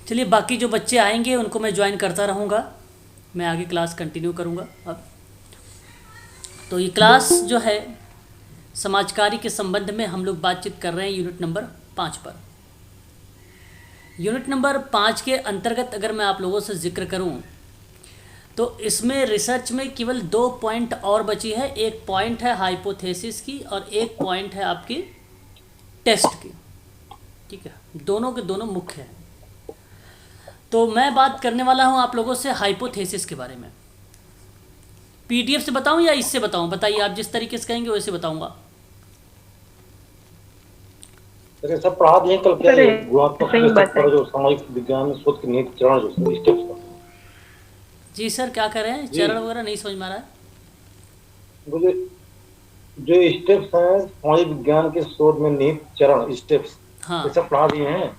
चलिए, बाकी जो बच्चे आएंगे उनको मैं ज्वाइन करता रहूँगा, मैं आगे क्लास कंटिन्यू करूँगा। अब तो ये क्लास जो है समाजकारी के संबंध में हम लोग बातचीत कर रहे हैं यूनिट नंबर 5 पर। यूनिट नंबर 5 के अंतर्गत अगर मैं आप लोगों से जिक्र करूं तो इसमें रिसर्च में केवल 2 पॉइंट और बची है। एक पॉइंट है हाइपोथेसिस की और एक पॉइंट है आपकी टेस्ट की। ठीक है, दोनों के दोनों मुख्य हैं। तो मैं बात करने वाला हूं आप लोगों से हाइपोथेसिस के बारे में। पीडीएफ से बताऊं या इससे बताऊं? बताइए, आप जिस तरीके से कहेंगे वैसे बताऊंगा। सब पढ़ा दिए कल क्या गुणात्मक पर जो सामाजिक विज्ञान में शोध के निहित चरण जो स्टेप्स का। जी सर, क्या कर रहे हैं? चरण वगैरह नहीं समझ में आ रहा है मुझे। जो स्टेप्स हैं सामाजिक विज्ञान के शोध में निहित चरण स्टेप्स, हाँ ये सब पढ़ा दिए हैं।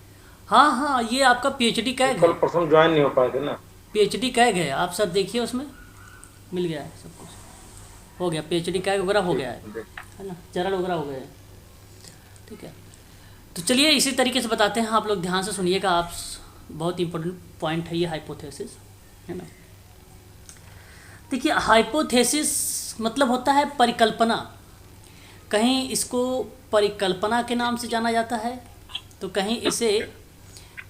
हाँ हाँ, ये आपका पीएचडी कैग कल है। पर्सन ज्वाइन नहीं हो पाए थे ना। पीएचडी कैग है, आप सब देखिए, उसमें मिल गया है सब कुछ, हो गया। पीएचडी कैग वगैरह हो गया है ना, चरण वगैरह हो गए हैं। ठीक है, तो चलिए इसी तरीके से बताते हैं, आप लोग ध्यान से सुनिएगा। आप बहुत इंपॉर्टेंट पॉइंट है ये हाइपोथेसिस, है ना। देखिए, हाइपोथेसिस मतलब होता है परिकल्पना। कहीं इसको परिकल्पना के नाम से जाना जाता है तो कहीं इसे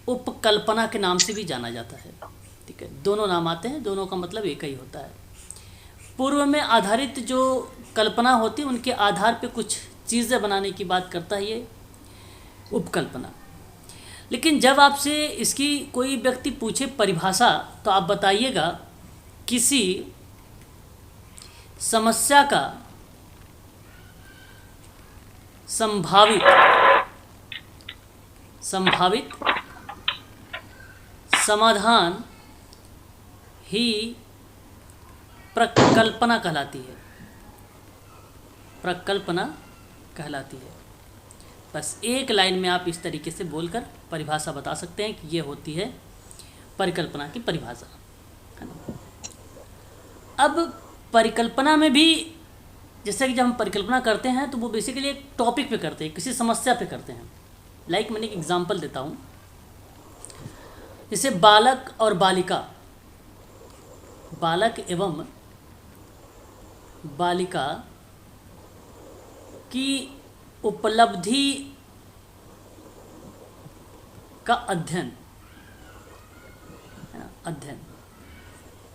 उपकल्पना के नाम से भी जाना जाता है। ठीक है, दोनों नाम आते हैं, दोनों का मतलब एक ही होता है। पूर्व में आधारित जो कल्पना होती है उनके आधार पे कुछ चीज़ें बनाने की बात करता है ये उपकल्पना। लेकिन जब आपसे इसकी कोई व्यक्ति पूछे परिभाषा तो आप बताइएगा किसी समस्या का संभावित समाधान ही प्रकल्पना कहलाती है। प्रकल्पना कहलाती है। बस एक लाइन में आप इस तरीके से बोलकर परिभाषा बता सकते हैं कि ये होती है परिकल्पना की परिभाषा, है ना। अब परिकल्पना में भी जैसे कि जब हम परिकल्पना करते हैं तो वो बेसिकली एक टॉपिक पे करते हैं, किसी समस्या पे करते हैं। लाइक मैंने एक एग्जांपल देता हूँ, जैसे बालक और बालिका, बालक एवं बालिका की उपलब्धि का अध्ययन, है ना, अध्ययन।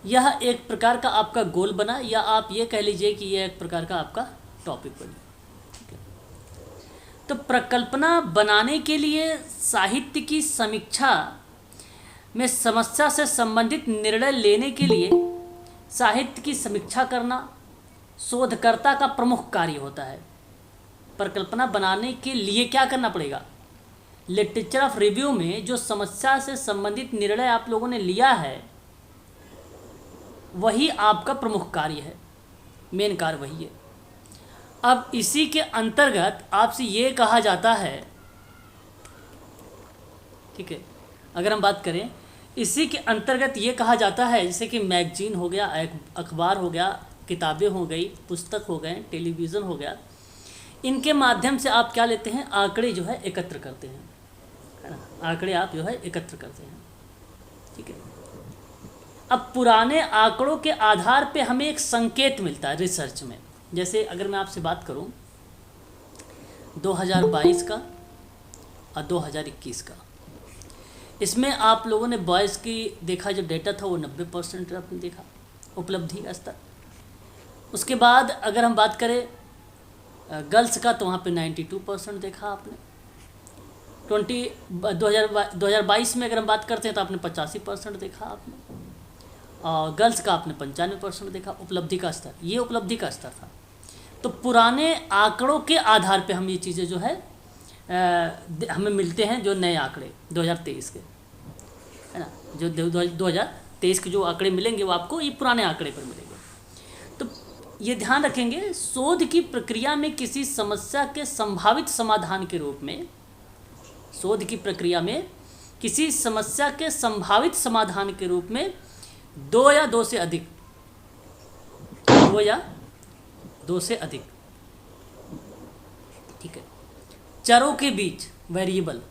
यह एक प्रकार का आपका गोल बना, या आप ये कह लीजिए कि यह एक प्रकार का आपका टॉपिक बना। ठीक है, तो प्रकल्पना बनाने के लिए साहित्य की समीक्षा में समस्या से संबंधित निर्णय लेने के लिए साहित्य की समीक्षा करना शोधकर्ता का प्रमुख कार्य होता है। परिकल्पना बनाने के लिए क्या करना पड़ेगा? लिटरेचर ऑफ रिव्यू में जो समस्या से संबंधित निर्णय आप लोगों ने लिया है वही आपका प्रमुख कार्य है, मेन कार्य वही है। अब इसी के अंतर्गत आपसे ये कहा जाता है, ठीक है, अगर हम बात करें इसी के अंतर्गत ये कहा जाता है, जैसे कि मैगजीन हो गया, अखबार हो गया, किताबें हो गई, पुस्तक हो गए, टेलीविज़न हो गया, इनके माध्यम से आप क्या लेते हैं? आंकड़े जो है एकत्र करते हैं, है ना। आंकड़े आप जो है एकत्र करते हैं। ठीक है, अब पुराने आंकड़ों के आधार पे हमें एक संकेत मिलता है रिसर्च में। जैसे अगर मैं आपसे बात करूं 2022 का और 2021 का, इसमें आप लोगों ने बॉयज़ की देखा, जो डेटा था वो 90% आपने देखा उपलब्धि का स्तर। उसके बाद अगर हम बात करें गर्ल्स का तो वहाँ पे 92% देखा आपने। 2022 में अगर हम बात करते हैं तो आपने 85% देखा आपने, और गर्ल्स का आपने 95% देखा उपलब्धि का स्तर। ये उपलब्धि का स्तर था। तो पुराने आंकड़ों के आधार पे हम ये चीज़ें जो है हमें मिलते हैं, जो नए आंकड़े 2023 के, है ना, जो 2023 के जो आंकड़े मिलेंगे वो आपको ये पुराने आंकड़े पर मिलेंगे। तो ये ध्यान रखेंगे, शोध की प्रक्रिया में किसी समस्या के संभावित समाधान के रूप में, शोध की प्रक्रिया में किसी समस्या के संभावित समाधान के रूप में दो या दो से अधिक ठीक है, चरों के बीच, वेरिएबल,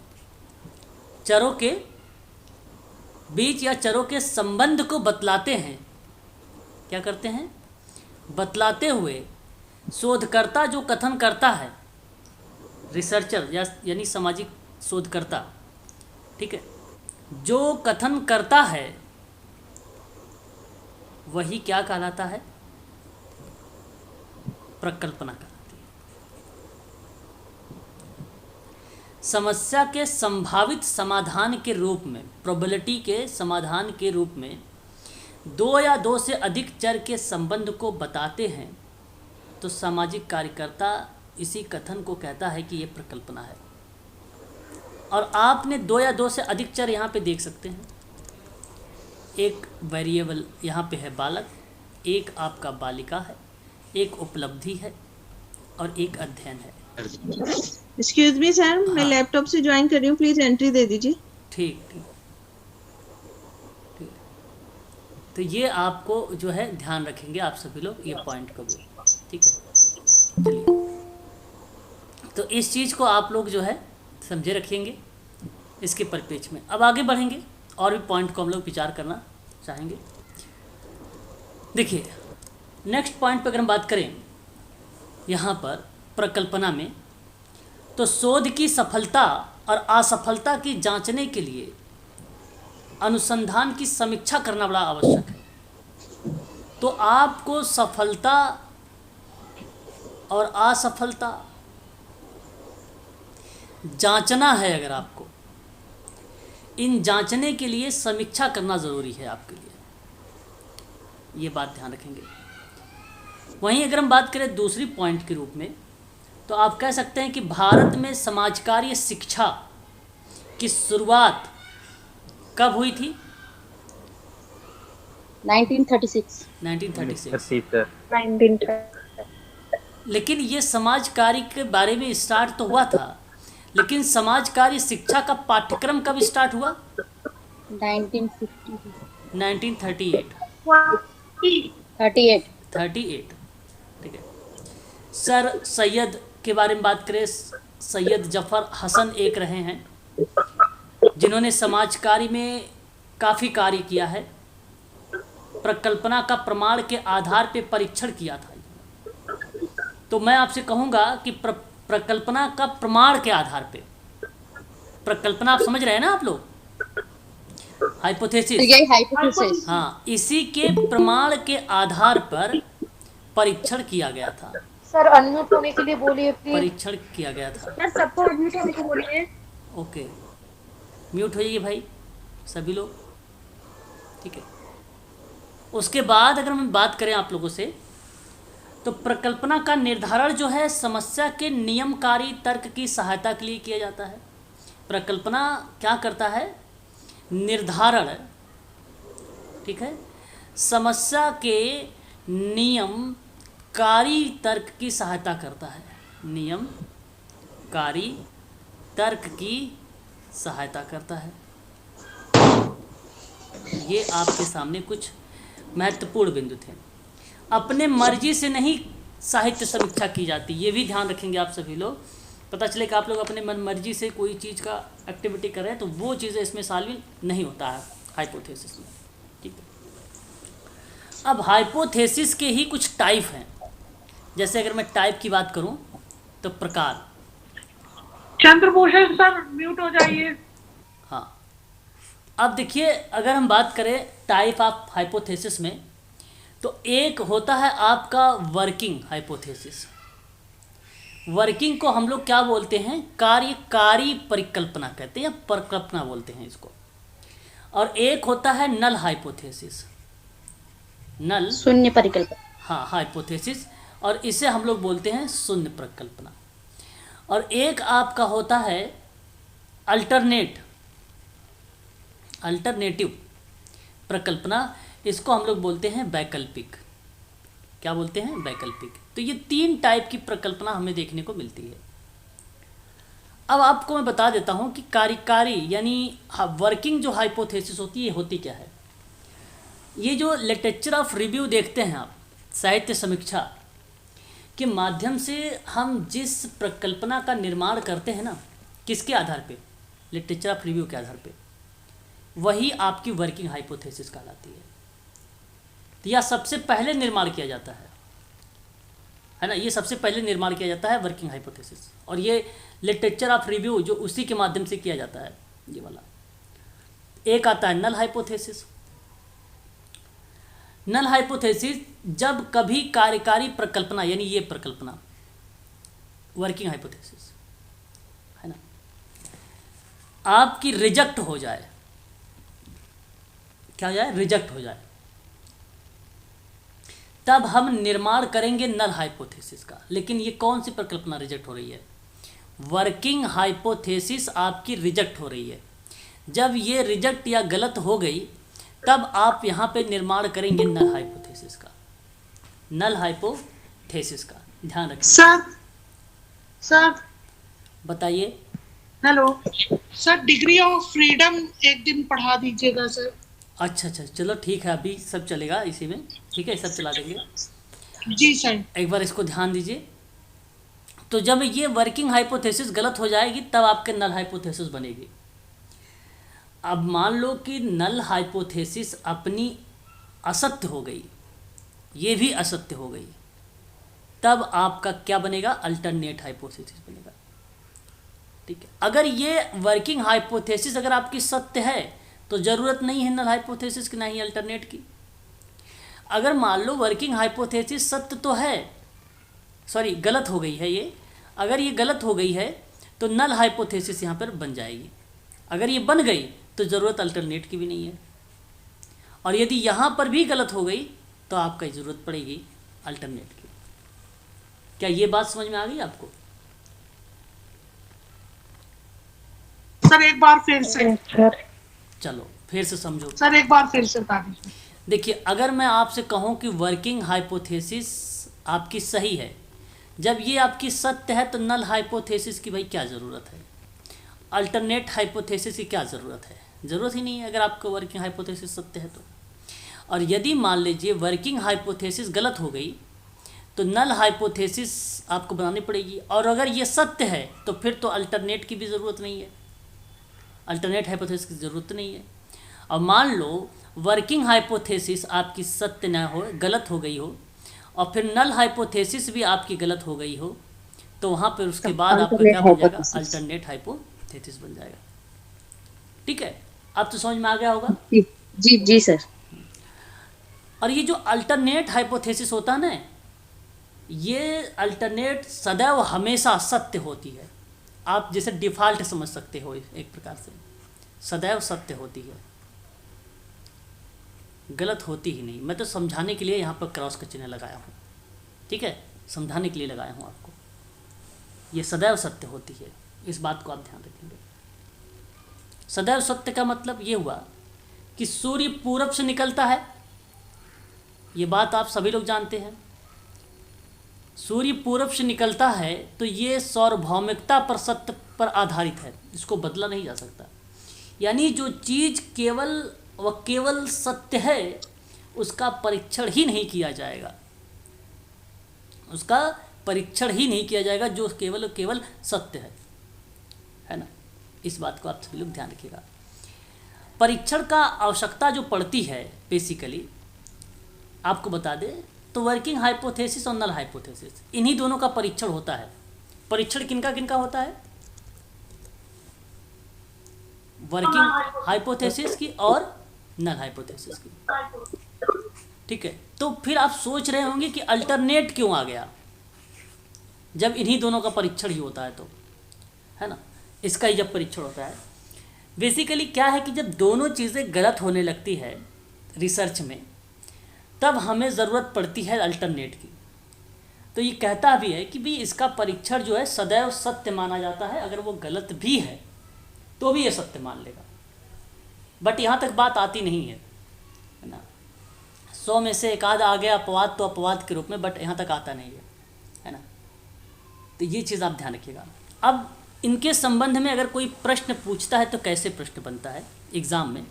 चरों के बीज या चरों के संबंध को बतलाते हैं, क्या करते हैं, बतलाते हुए शोधकर्ता जो कथन करता है, रिसर्चर यानी सामाजिक शोधकर्ता, ठीक है, जो कथन करता है वही क्या कहलाता है, प्रकल्पना कहलाती है। समस्या के संभावित समाधान के रूप में, प्रोबेबिलिटी के समाधान के रूप में दो या दो से अधिक चर के संबंध को बताते हैं तो सामाजिक कार्यकर्ता इसी कथन को कहता है कि ये प्रकल्पना है। और आपने दो या दो से अधिक चर यहाँ पे देख सकते हैं। एक वेरिएबल यहाँ पे है बालक, एक आपका बालिका है, एक उपलब्धि है और एक अध्ययन है। एक्सक्यूज मी सर, मैं हाँ। लैपटॉप से ज्वाइन कर रही हूँ, प्लीज एंट्री दे दीजिए। ठीक ठीक ठीक। तो ये आपको जो है ध्यान रखेंगे आप सभी लोग, ये पॉइंट को भी, ठीक है। चलिए, तो इस चीज़ को आप लोग जो है समझे रखेंगे इसके परिप्रेक्ष्य में। अब आगे बढ़ेंगे और भी पॉइंट को हम लोग विचार करना चाहेंगे। देखिए, नेक्स्ट पॉइंट पर अगर हम बात करें यहाँ पर प्रकल्पना में, तो शोध की सफलता और असफलता की जांचने के लिए अनुसंधान की समीक्षा करना बड़ा आवश्यक है। तो आपको सफलता और असफलता जांचना है। अगर आपको इन जांचने के लिए समीक्षा करना ज़रूरी है आपके लिए, ये बात ध्यान रखेंगे। वहीं अगर हम बात करें दूसरी पॉइंट के रूप में, तो आप कह सकते हैं कि भारत में समाजकार्य शिक्षा की शुरुआत कब हुई थी? 1936। 1936। लेकिन ये समाज कार्य के बारे में स्टार्ट तो हुआ था, लेकिन समाज कार्य शिक्षा का पाठ्यक्रम कब स्टार्ट हुआ? 1938। 38, ठीक है। सर सैयद के बारे में बात करें, सैयद जफ़र हसन एक रहे हैं जिन्होंने समाज कार्य में काफ़ी कार्य किया है। प्रकल्पना का प्रमाण के आधार पे परीक्षण किया था। तो मैं आपसे कहूँगा कि प्रकल्पना का प्रमाण के आधार पे, प्रकल्पना आप समझ रहे हैं ना आप लोग, हाइपोथेसिस, हाँ, इसी के प्रमाण के आधार पर परीक्षण किया गया था। सर अनम्यूट होने के लिए बोलिए प्लीज। परीक्षण किया गया था। सर सबको अनम्यूट होने के बोलिए। ओके, म्यूट हो जाइए भाई सभी लोग, ठीक है। उसके बाद अगर हम बात करें आप लोगों से, तो प्रकल्पना का निर्धारण जो है समस्या के नियमकारी तर्क की सहायता के लिए किया जाता है। प्रकल्पना क्या करता है? निर्धारण, ठीक है, समस्या के नियमकारी तर्क की सहायता करता है। नियमकारी तर्क की सहायता करता है। ये आपके सामने कुछ महत्वपूर्ण बिंदु थे। अपने मर्जी से नहीं साहित्य समीक्षा की जाती, ये भी ध्यान रखेंगे आप सभी लोग। पता चले कि आप लोग अपने मन मर्जी से कोई चीज़ का एक्टिविटी कर रहे हैं तो वो चीज़ें इसमें शामिल नहीं होता है हाइपोथेसिस में, ठीक है। अब हाइपोथेसिस के ही कुछ टाइप हैं। जैसे अगर मैं टाइप की बात करूं तो प्रकार, चंद्रभूषण सर म्यूट हो जाइए। हाँ, अब देखिए अगर हम बात करें टाइप ऑफ हाइपोथेसिस में, तो एक होता है आपका वर्किंग हाइपोथेसिस। वर्किंग को हम लोग क्या बोलते हैं? कार्यकारी परिकल्पना कहते हैं या परिकल्पना बोलते हैं इसको। और एक होता है नल हाइपोथेसिस, नल शून्य परिकल्पना, हाँ, हाइपोथेसिस, और इसे हम लोग बोलते हैं शून्य परिकल्पना। और एक आपका होता है अल्टरनेटिव प्रकल्पना, इसको हम लोग बोलते हैं वैकल्पिक। क्या बोलते हैं? वैकल्पिक। तो ये तीन टाइप की प्रकल्पना हमें देखने को मिलती है। अब आपको मैं बता देता हूँ कि कार्यकारी यानी वर्किंग जो हाइपोथेसिस होती है, ये होती क्या है। ये जो लिटरेचर ऑफ रिव्यू देखते हैं आप, साहित्य समीक्षा के माध्यम से हम जिस प्रकल्पना का निर्माण करते हैं ना, किसके आधार पे? लिटरेचर ऑफ रिव्यू के आधार पे। वही आपकी वर्किंग हाइपोथेसिस कहलाती है। तो यह सबसे पहले निर्माण किया जाता है ना, ये सबसे पहले निर्माण किया जाता है वर्किंग हाइपोथेसिस, और ये लिटरेचर ऑफ रिव्यू जो उसी के माध्यम से किया जाता है ये वाला। एक आता है नल हाइपोथेसिस। नल हाइपोथेसिस जब कभी कार्यकारी प्रकल्पना, यानी ये प्रकल्पना वर्किंग हाइपोथेसिस है ना, आपकी रिजेक्ट हो जाए, क्या हो जाए, रिजेक्ट हो जाए, तब हम निर्माण करेंगे नल हाइपोथेसिस का। लेकिन ये कौन सी प्रकल्पना रिजेक्ट हो रही है? वर्किंग हाइपोथेसिस आपकी रिजेक्ट हो रही है। जब ये रिजेक्ट या गलत हो गई तब आप यहाँ पे निर्माण करेंगे नल हाइपोथेसिस का, नल हाइपोथेसिस का। ध्यान रखिए। सर बताइए। Hello sir, degree of freedom एक दिन पढ़ा दीजिएगा सर। अच्छा, चलो ठीक है, अभी सब चलेगा इसी में, ठीक है, सब चला देंगे। जी सर। एक बार इसको ध्यान दीजिए। तो जब ये वर्किंग हाइपोथेसिस गलत हो जाएगी तब आपके नल हाइपोथेसिस बनेगी। अब मान लो कि नल हाइपोथेसिस अपनी असत्य हो गई, ये भी असत्य हो गई, तब आपका क्या बनेगा? अल्टरनेट हाइपोथेसिस बनेगा। ठीक है, अगर ये वर्किंग हाइपोथेसिस अगर आपकी सत्य है तो ज़रूरत नहीं है नल हाइपोथेसिस की, ना ही अल्टरनेट की। अगर मान लो वर्किंग हाइपोथेसिस सत्य तो है, सॉरी गलत हो गई है ये, अगर ये गलत हो गई है तो नल हाइपोथेसिस यहाँ पर बन जाएगी। अगर ये बन गई तो ज़रूरत अल्टरनेट की भी नहीं है, और यदि यहाँ पर भी गलत हो गई तो आपका ज़रूरत पड़ेगी अल्टरनेट की। क्या ये बात समझ में आ गई आपको? सर एक बार फिर से। चलो फिर से समझो। सर एक बार फिर से बता दीजिए। देखिए, अगर मैं आपसे कहूँ कि वर्किंग हाइपोथेसिस आपकी सही है, जब ये आपकी सत्य है तो नल हाइपोथेसिस की भाई क्या ज़रूरत है? अल्टरनेट हाइपोथेसिस की क्या ज़रूरत है? ज़रूरत ही नहीं है अगर आपको वर्किंग हाइपोथेसिस सत्य है तो। और यदि मान लीजिए वर्किंग हाइपोथेसिस गलत हो गई तो नल हाइपोथेसिस आपको बनानी पड़ेगी, और अगर ये सत्य है तो फिर तो अल्टरनेट की भी ज़रूरत नहीं है, अल्टरनेट हाइपोथेसिस की ज़रूरत नहीं है। और मान लो वर्किंग हाइपोथेसिस आपकी सत्य ना हो, गलत हो गई हो, और फिर नल हाइपोथेसिस भी आपकी गलत हो गई हो, तो वहाँ पर उसके बाद आपका क्या बन जाएगा? अल्टरनेट हाइपोथेसिस बन जाएगा। ठीक है, अब तो समझ में आ गया होगा। जी जी सर। और ये जो अल्टरनेट हाइपोथेसिस होता है ना, ये अल्टरनेट सदैव हमेशा सत्य होती है। आप जैसे डिफ़ॉल्ट समझ सकते हो, एक प्रकार से सदैव सत्य होती है, गलत होती ही नहीं। मैं तो समझाने के लिए यहाँ पर क्रॉस का चिन्ह लगाया हूँ, ठीक है, समझाने के लिए लगाया हूँ आपको। ये सदैव सत्य होती है, इस बात को आप ध्यान रखेंगे। सदैव सत्य का मतलब ये हुआ कि सूर्य पूरब से निकलता है, ये बात आप सभी लोग जानते हैं। सूर्य पूरब से निकलता है तो ये सार्वभौमिकता पर सत्य पर आधारित है, इसको बदला नहीं जा सकता। यानी जो चीज़ केवल सत्य है उसका परीक्षण ही नहीं किया जाएगा, उसका परीक्षण ही नहीं किया जाएगा, जो केवल सत्य है ना। इस बात को आप सभी लोग ध्यान रखिएगा। परीक्षण का आवश्यकता जो पड़ती है बेसिकली आपको बता दें तो वर्किंग हाइपोथेसिस और नल हाइपोथेसिस, इन्हीं दोनों का परीक्षण होता है। परीक्षण किनका किनका होता है? वर्किंग हाइपोथेसिस की और नल हाइपोथेसिस की। ठीक है, तो फिर आप सोच रहे होंगे कि अल्टरनेट क्यों आ गया जब इन्हीं दोनों का परीक्षण ही होता है, तो है ना, इसका ही जब परीक्षण होता है। बेसिकली क्या है कि जब दोनों चीज़ें गलत होने लगती है रिसर्च में, तब हमें ज़रूरत पड़ती है अल्टरनेट की। तो ये कहता भी है कि भी इसका परीक्षण जो है सदैव सत्य माना जाता है, अगर वो गलत भी है तो भी ये सत्य मान लेगा। बट यहाँ तक बात आती नहीं है ना, 100 में से एक आध आ गया अपवाद तो अपवाद के रूप में, बट यहाँ तक आता नहीं है ना। तो ये चीज़ आप ध्यान रखिएगा। अब इनके संबंध में अगर कोई प्रश्न पूछता है तो कैसे प्रश्न बनता है एग्ज़ाम में,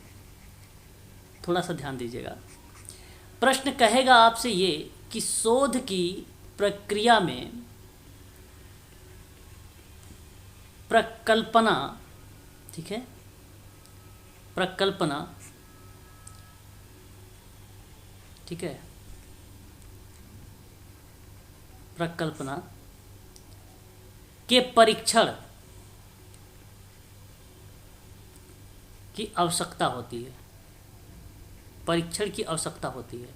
थोड़ा सा ध्यान दीजिएगा। प्रश्न कहेगा आपसे ये कि शोध की प्रक्रिया में प्रकल्पना, ठीक है, प्रकल्पना, ठीक है, प्रकल्पना के परीक्षण की आवश्यकता होती है, परीक्षण की आवश्यकता होती है।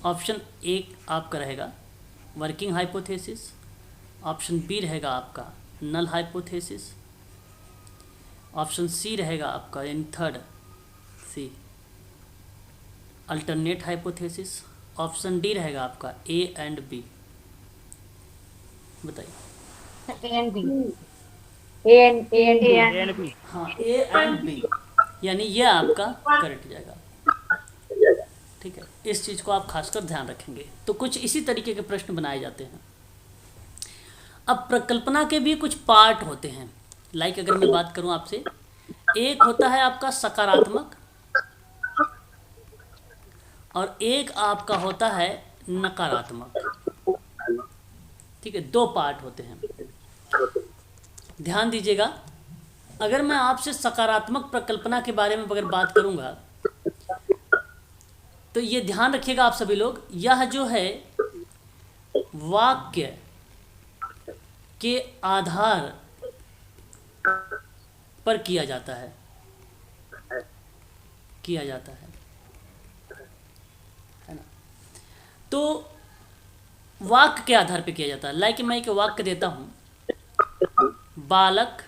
ऑप्शन एक आपका रहेगा वर्किंग हाइपोथेसिस, ऑप्शन बी रहेगा आपका नल हाइपोथेसिस, ऑप्शन सी रहेगा आपका in third C alternate hypothesis, option D रहेगा आपका ए एंड बी। बताइए। A and B, A and B. हाँ, ए एंड बी, यानी ये आपका करेक्ट जाएगा। ठीक है, इस चीज़ को आप खासकर ध्यान रखेंगे। तो कुछ इसी तरीके के प्रश्न बनाए जाते हैं। अब प्रकल्पना के भी कुछ पार्ट होते हैं। लाइक अगर मैं बात करूं आपसे, एक होता है आपका सकारात्मक और एक आपका होता है नकारात्मक। ठीक है, दो पार्ट होते हैं, ध्यान दीजिएगा। अगर मैं आपसे सकारात्मक प्रकल्पना के बारे में अगर बात करूंगा तो ये ध्यान रखिएगा आप सभी लोग, यह जो है वाक्य के आधार पर किया जाता है, है ना। तो वाक्य के आधार पर किया जाता है। लाइक मैं एक वाक्य देता हूं, बालक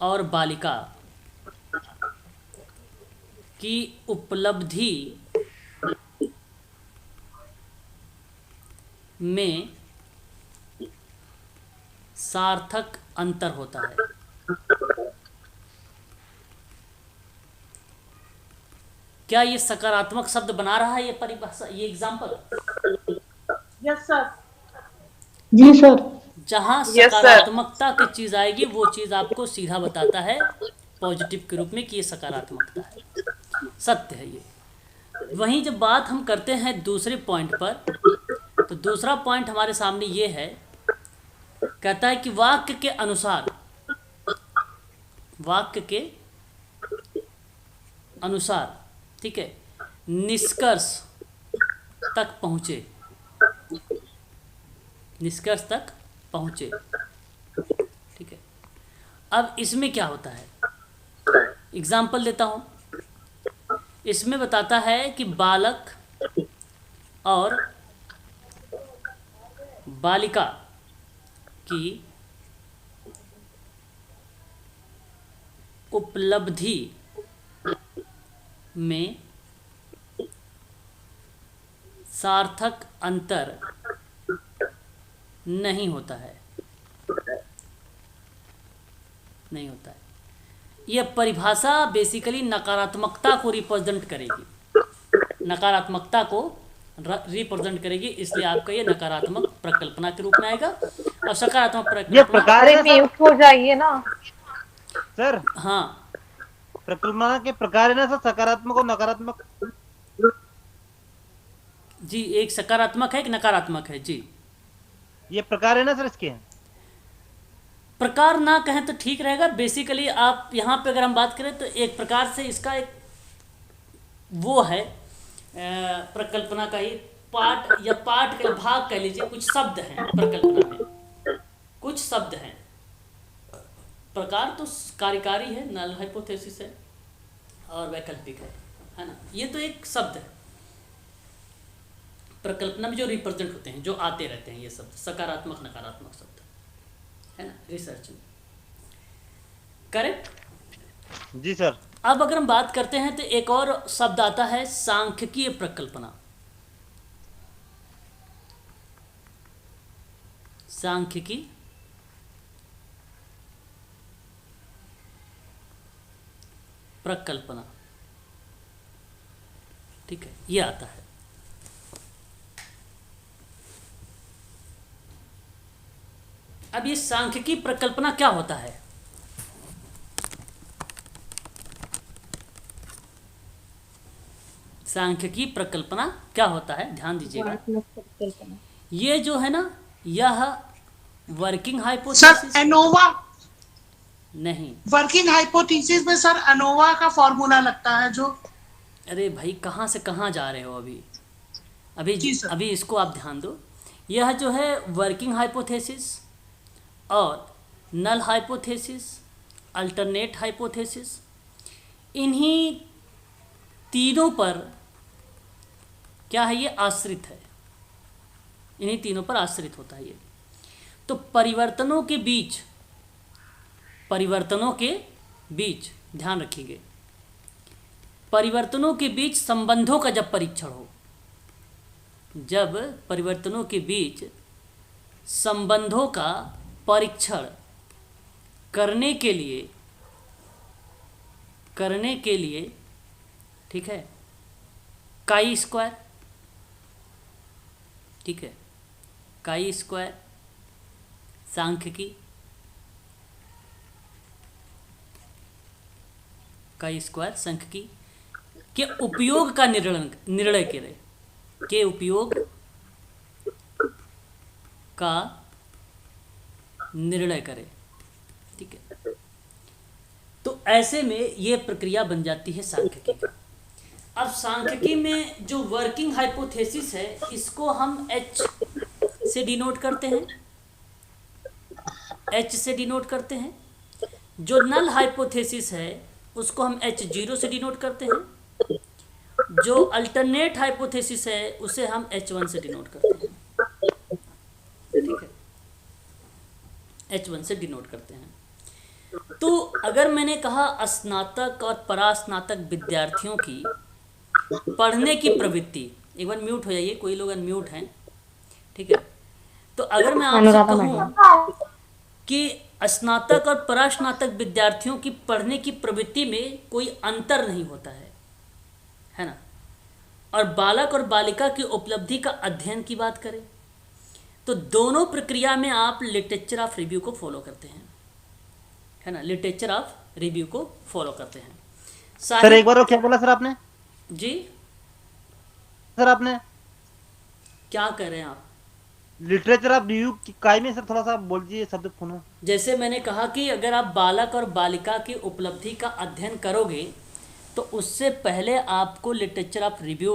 और बालिका की उपलब्धि में सार्थक अंतर होता है। क्या ये सकारात्मक शब्द बना रहा है ये परिभाषा, ये एग्जाम्पल? Yes sir. जी सर। जहां सकारात्मकता की चीज आएगी वो चीज आपको सीधा बताता है पॉजिटिव के रूप में कि ये सकारात्मकता है, सत्य है ये। वहीं जब बात हम करते हैं दूसरे पॉइंट पर, तो दूसरा पॉइंट हमारे सामने ये है, कहता है कि वाक्य के अनुसार, वाक्य के अनुसार, ठीक है, निष्कर्ष तक पहुंचे, निष्कर्ष तक पहुंचे। ठीक है, अब इसमें क्या होता है, एग्जाम्पल देता हूं। इसमें बताता है कि बालक और बालिका की उपलब्धि में सार्थक अंतर नहीं होता है, नहीं होता है। यह परिभाषा बेसिकली नकारात्मकता को रिप्रेजेंट करेगी, नकारात्मकता को रिप्रेजेंट करेगी, इसलिए आपका ये नकारात्मक प्रकल्पना के रूप में आएगा। और सकारात्मक प्रकल्पना, ये प्रकार है म्यूट हो जाइए ना सर। हाँ, प्रकल्पना के प्रकार है ना सर, सकारात्मक और नकारात्मक। जी, एक सकारात्मक है एक नकारात्मक है जी। ये प्रकार है ना सर इसके? प्रकार ना कहें तो ठीक रहेगा। बेसिकली आप यहाँ पे अगर हम बात करें तो एक प्रकार से इसका एक वो है प्रकल्पना का ही पार्ट या पार्ट का भाग कह लीजिए। कुछ शब्द हैं प्रकल्पना में, कुछ शब्द हैं। प्रकार तो कार्यकारी है, नल हाइपोथेसिस है और वैकल्पिक है ना। ये तो एक शब्द है प्रकल्पना में जो रिप्रेजेंट होते हैं, जो आते रहते हैं, ये शब्द सकारात्मक नकारात्मक शब्द है ना रिसर्च में। करेक्ट जी सर। अब अगर हम बात करते हैं तो एक और शब्द आता है सांख्यिकीय प्रकल्पना। सांख्यिकी प्रकल्पना, ठीक है, ये आता है। अब ये सांख्यिकी प्रकल्पना क्या होता है? सांख्यिकी प्रकल्पना क्या होता है, ध्यान दीजिएगा। ये जो है ना, यह वर्किंग हाइपोथेसिस। Sir ANOVA. नहीं। वर्किंग हाइपोथेसिस में सर अनोवा का फॉर्मूला लगता है जो। अरे भाई कहाँ से कहाँ जा रहे हो अभी अभी जी सर। अभी इसको आप ध्यान दो। यह जो है वर्किंग हाइपोथेसिस और नल हाइपोथेसिस, अल्टरनेट हाइपोथेसिस, इन्हीं तीनों पर क्या है, ये आश्रित है। इन्हीं तीनों पर आश्रित होता है ये। तो परिवर्तनों के बीच ध्यान रखिएगा, परिवर्तनों के बीच संबंधों का जब परीक्षण हो, जब परिवर्तनों के बीच संबंधों का परीक्षण करने के लिए ठीक है, काई स्क्वायर, ठीक है, काई स्क्वायर सांख्यिकी, काई स्क्वायर सांख्यिकी के उपयोग का निर्णय करे, के उपयोग का निर्णय करे, ठीक है। तो ऐसे में ये प्रक्रिया बन जाती है सांख्यिकी का। अब सांख्यिकी में जो वर्किंग हाइपोथेसिस है, इसको हम H से डिनोट करते हैं, H से डिनोट करते हैं। जो नल हाइपोथेसिस है उसको हम H0 से डिनोट करते हैं। जो अल्टरनेट हाइपोथेसिस है उसे हम H1 से डिनोट करते हैं, ठीक है, H1 से डिनोट करते हैं। तो अगर मैंने कहा स्नातक और परास्नातक विद्यार्थियों की पढ़ने की प्रवृत्ति, एक बार म्यूट हो जाइए, कोई लोग अनम्यूट हैं, ठीक है। तो अगर मैं आपसे कहूँ कि स्नातक और परास्नातक विद्यार्थियों की पढ़ने की प्रवृत्ति में कोई अंतर नहीं होता है ना, और बालक और बालिका की उपलब्धि का अध्ययन की बात करें तो दोनों प्रक्रिया में आप लिटरेचर ऑफ रिव्यू को फॉलो करते हैं, है ना, लिटरेचर ऑफ रिव्यू को फॉलो करते हैं। सर एक बार वो क्या बोला सर आपने? जी सर आपने क्या कह रहे हैं आप? लिटरेचर ऑफ रिव्यू की काय में सर थोड़ा सा बोल दीजिए शब्द पुनः। जैसे मैंने कहा कि अगर आप बालक और बालिका की उपलब्धि का अध्ययन करोगे तो उससे पहले आपको लिटरेचर ऑफ रिव्यू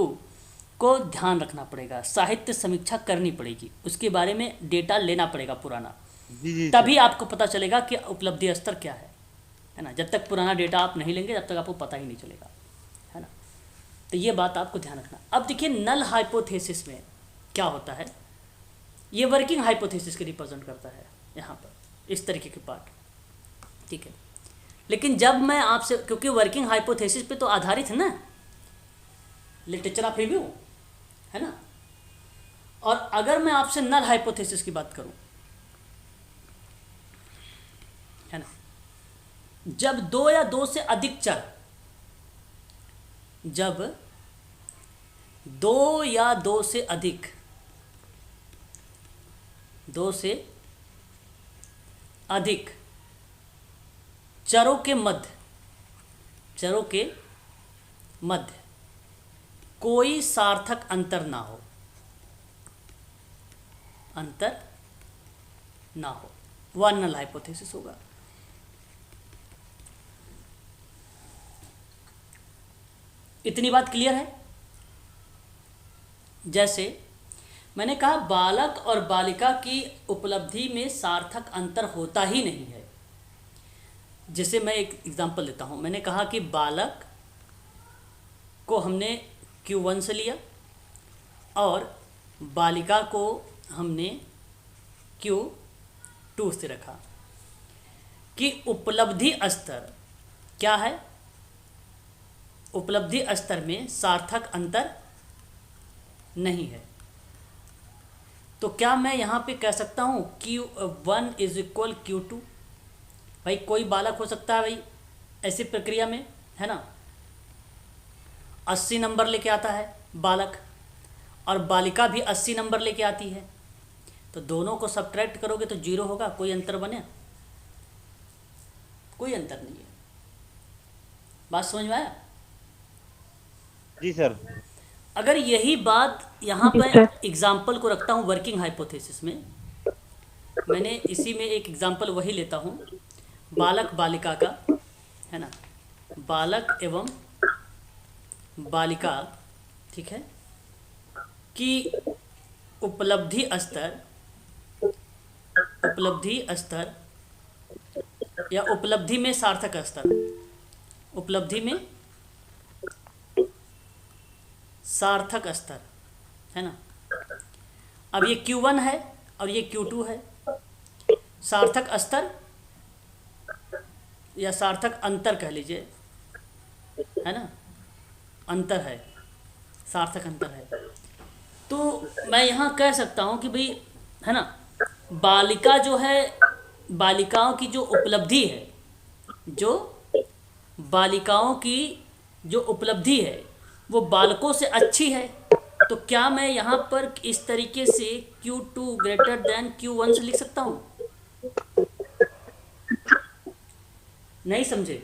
को ध्यान रखना पड़ेगा, साहित्य समीक्षा करनी पड़ेगी, उसके बारे में डेटा लेना पड़ेगा पुराना, जी तभी आपको पता चलेगा कि उपलब्धि स्तर क्या है ना। जब तक पुराना डेटा आप नहीं लेंगे तब तक आपको पता ही नहीं चलेगा, है ना। तो ये बात आपको ध्यान रखना। अब देखिए नल हाइपोथेसिस में क्या होता है, ये वर्किंग हाइपोथेसिस के रिप्रेजेंट करता है यहाँ पर, इस तरीके के पार्ट, ठीक है। लेकिन जब मैं आपसे, क्योंकि वर्किंग हाइपोथेसिस पे तो आधारित है ना लिटरेचर ऑफ रिव्यू, है ना, और अगर मैं आपसे नल हाइपोथेसिस की बात करूं, है ना, जब दो या दो से अधिक चर, जब दो या दो से अधिक, दो से अधिक चरों के मध्य कोई सार्थक अंतर ना हो, वह नल हाइपोथेसिस होगा। इतनी बात क्लियर है? जैसे मैंने कहा बालक और बालिका की उपलब्धि में सार्थक अंतर होता ही नहीं है। जैसे मैं एक एग्जांपल देता हूँ, मैंने कहा कि बालक को हमने Q1 से लिया और बालिका को हमने Q2 से रखा, कि उपलब्धि स्तर क्या है, उपलब्धि स्तर में सार्थक अंतर नहीं है। तो क्या मैं यहाँ पे कह सकता हूँ Q1 इज इक्वल Q2? भाई कोई बालक हो सकता है भाई ऐसी प्रक्रिया में, है ना, 80 नंबर लेके आता है बालक, और बालिका भी 80 नंबर लेके आती है, तो दोनों को सब्ट्रैक्ट करोगे तो 0 होगा। कोई अंतर बने? कोई अंतर नहीं है। बात समझ में आया? जी सर। अगर यही बात यहाँ पर एग्जाम्पल को रखता हूँ वर्किंग हाइपोथेसिस में, मैंने इसी में एक एग्जाम्पल वही लेता हूँ, बालक बालिका का, है ना, बालक एवं बालिका, ठीक है, की उपलब्धि स्तर या उपलब्धि में सार्थक स्तर, उपलब्धि में सार्थक स्तर, है ना। अब ये Q1 है और ये Q2 है। सार्थक स्तर या सार्थक अंतर कह लीजिए, है ना, अंतर है, सार्थक अंतर है। तो मैं यहाँ कह सकता हूँ कि भाई, है ना, बालिका जो है, बालिकाओं की जो उपलब्धि है, जो बालिकाओं की जो उपलब्धि है वो बालकों से अच्छी है। तो क्या मैं यहाँ पर इस तरीके से Q2 ग्रेटर देन Q1 से लिख सकता हूँ? नहीं समझे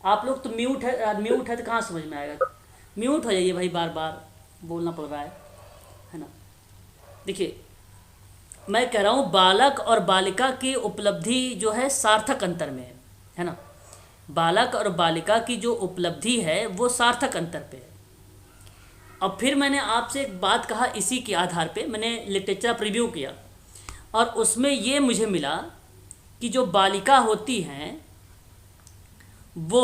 आप लोग? तो म्यूट है तो कहाँ समझ में आएगा? म्यूट हो जाइए भाई, बार बार बोलना पड़ रहा है ना। देखिए, मैं कह रहा हूँ बालक और बालिका की उपलब्धि जो है सार्थक अंतर में है ना। बालक और बालिका की जो उपलब्धि है वो सार्थक अंतर पे है। अब फिर मैंने आपसे एक बात कहा, इसी के आधार पे मैंने लिटरेचर प्रीव्यू किया और उसमें ये मुझे मिला कि जो बालिका होती हैं वो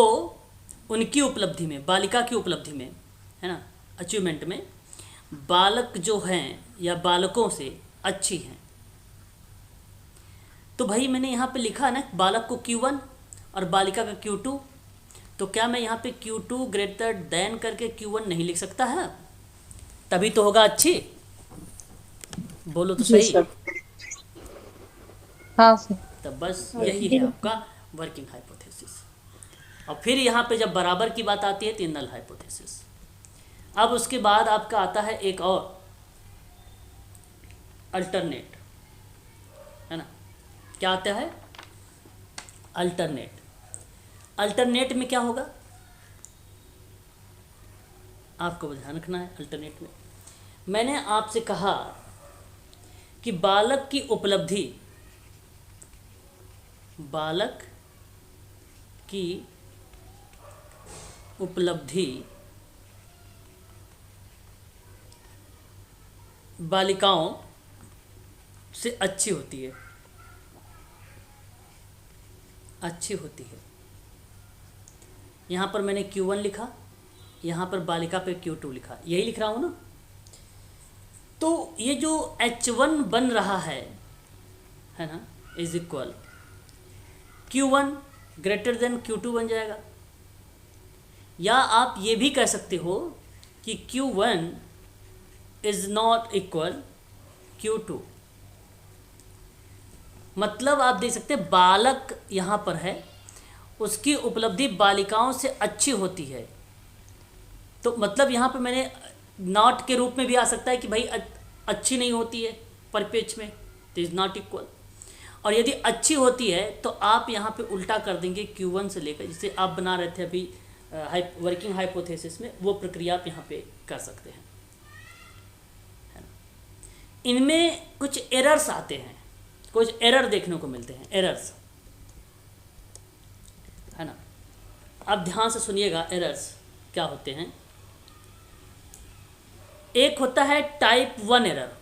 उनकी उपलब्धि में, बालिका की उपलब्धि में, है ना, अचीवमेंट में, बालक जो हैं या बालकों से अच्छी हैं। तो भाई मैंने यहाँ पे लिखा ना, बालक को Q1 और बालिका का Q2, तो क्या मैं यहाँ पे Q2 ग्रेटर देन करके Q1 नहीं लिख सकता है? तभी तो होगा अच्छी। बोलो तो सही। हाँ सर। तब बस यही है आपका वर्किंग हाइपोथेसिस। और फिर यहाँ पे जब बराबर की बात आती है तो नल हाइपोथेसिस। अब उसके बाद आपका आता है एक और अल्टरनेट, है ना। क्या आता है? अल्टरनेट। अल्टरनेट में क्या होगा आपको ध्यान रखना है। अल्टरनेट में मैंने आपसे कहा कि बालक की उपलब्धि, बालक की उपलब्धि बालिकाओं से अच्छी होती है, अच्छी होती है। यहाँ पर मैंने Q1 लिखा, यहाँ पर बालिका पे Q2 लिखा, यही लिख रहा हूँ ना। तो ये जो H1 बन रहा है ना, is equal Q1 greater than Q2 बन जाएगा। या आप ये भी कह सकते हो कि Q1 is not equal Q2। मतलब आप देख सकते हैं बालक यहाँ पर है, उसकी उपलब्धि बालिकाओं से अच्छी होती है। तो मतलब यहाँ पे मैंने नॉट के रूप में भी आ सकता है कि भाई अच्छी नहीं होती है परिपेक्ष में, तो इज़ नॉट इक्वल। और यदि अच्छी होती है तो आप यहाँ पे उल्टा कर देंगे Q1 से लेकर, जिसे आप बना रहे थे अभी वर्किंग हाइपोथेसिस में, वो प्रक्रिया आप यहाँ पे कर सकते हैं, है ना। इनमें कुछ एरर्स आते हैं, कुछ एरर देखने को मिलते हैं, एरर्स, है ना। अब ध्यान से सुनिएगा एरर्स क्या होते हैं। एक होता है टाइप 1 एरर।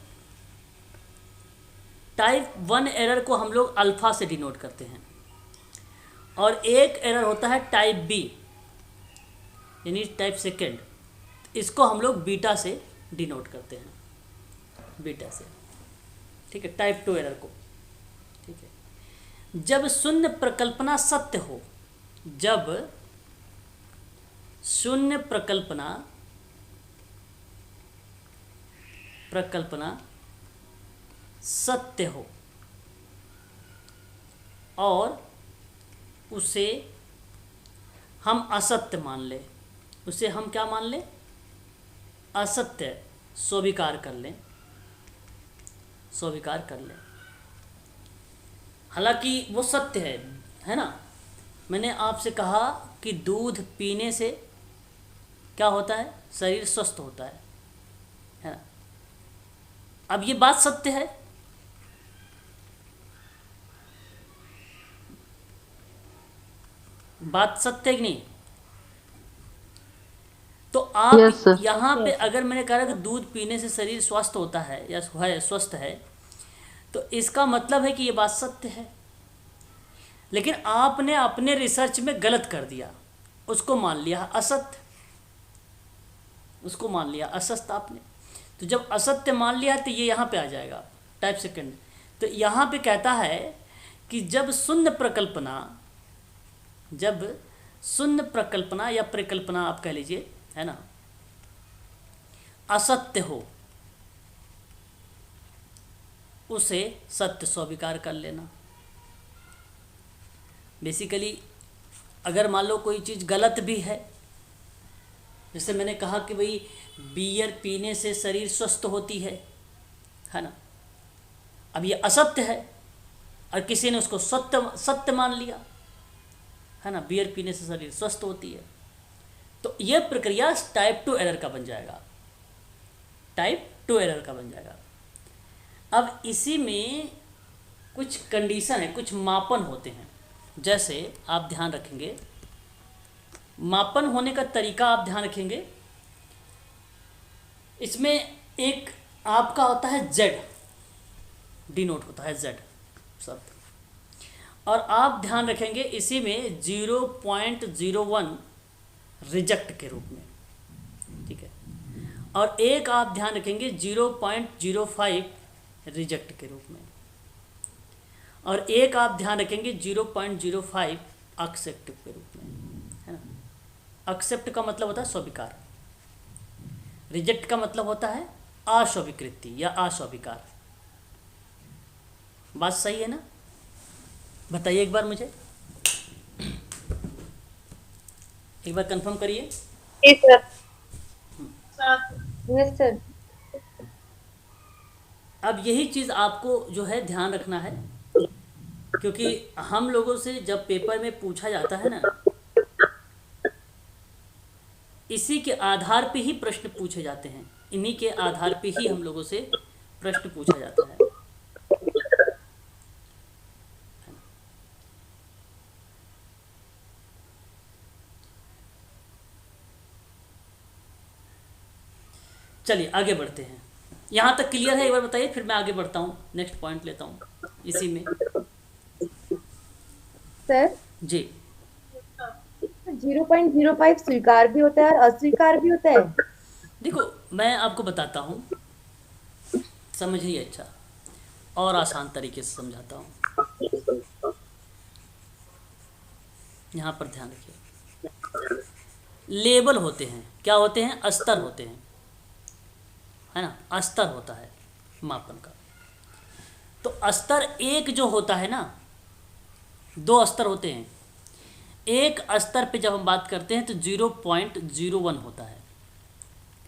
टाइप 1 एरर को हम लोग अल्फा से डिनोट करते हैं। और एक एरर होता है टाइप बी, यानी टाइप सेकेंड, इसको हम लोग बीटा से डिनोट करते हैं, बीटा से, ठीक है, टाइप 2 एरर को, ठीक है। जब शून्य प्रकल्पना सत्य हो, जब शून्य प्रकल्पना सत्य हो और उसे हम असत्य मान ले, उसे हम क्या मान लें? असत्य स्वीकार कर लें, स्वीकार कर लें। हालांकि वो सत्य है ना। मैंने आपसे कहा कि दूध पीने से क्या होता है? शरीर स्वस्थ होता है ना। अब ये बात सत्य है, बात सत्य है कि नहीं? तो आप Yes, sir. यहाँ पे अगर मैंने कहा कि दूध पीने से शरीर स्वस्थ होता है या स्वस्थ है, तो इसका मतलब है कि ये बात सत्य है। लेकिन आपने अपने रिसर्च में गलत कर दिया, उसको मान लिया असत्य, उसको मान लिया असत्य आपने। तो जब असत्य मान लिया तो ये यहाँ पे आ जाएगा टाइप सेकंड। तो यहाँ पे कहता है कि जब शून्य प्रकल्पना या परिकल्पना आप कह लीजिए, है ना, असत्य हो, उसे सत्य स्वीकार कर लेना। बेसिकली अगर मान लो कोई चीज़ गलत भी है, जैसे मैंने कहा कि भाई बियर पीने से शरीर स्वस्थ होती है ना, अब ये असत्य है और किसी ने उसको सत्य मान लिया, है ना, बियर पीने से शरीर स्वस्थ होती है, तो यह प्रक्रिया टाइप 2 एरर का बन जाएगा, टाइप 2 एरर का बन जाएगा। अब इसी में कुछ कंडीशन है, कुछ मापन होते हैं। जैसे आप ध्यान रखेंगे, मापन होने का तरीका आप ध्यान रखेंगे, इसमें एक आपका होता है Z, डिनोट होता है Z शब्द, और आप ध्यान रखेंगे इसी में 0.01 रिजेक्ट के रूप में, ठीक है, और एक आप ध्यान रखेंगे 0.05 रिजेक्ट के रूप में, और एक आप ध्यान रखेंगे 0.05 एक्सेप्ट के रूप में, है ना। एक्सेप्ट का मतलब होता है स्वीकार, रिजेक्ट का मतलब होता है अस्वीकृति या अस्वीकार। बात सही है ना? बताइए एक बार मुझे, एक बार कंफर्म करिए। Yes, sir. Yes, sir. अब यही चीज़ आपको जो है ध्यान रखना है, क्योंकि हम लोगों से जब पेपर में पूछा जाता है ना, इसी के आधार पे ही प्रश्न पूछे जाते हैं, इन्हीं के आधार पे ही हम लोगों से प्रश्न पूछा जाता है। चलिए आगे बढ़ते हैं। यहाँ तक क्लियर है? एक बार बताइए, फिर मैं आगे बढ़ता हूँ, नेक्स्ट पॉइंट लेता हूँ इसी में। सर जी 0.05 स्वीकार भी होता है और अस्वीकार भी होता है। देखो, मैं आपको बताता हूँ, समझिए अच्छा, और आसान तरीके से समझाता हूँ। यहाँ पर ध्यान रखिए, लेबल होते हैं, क्या होते हैं? स्तर होते हैं, है ना, स्तर होता है मापन का। तो स्तर एक जो होता है ना, दो स्तर होते हैं। एक स्तर पे जब हम बात करते हैं तो 0.01 होता है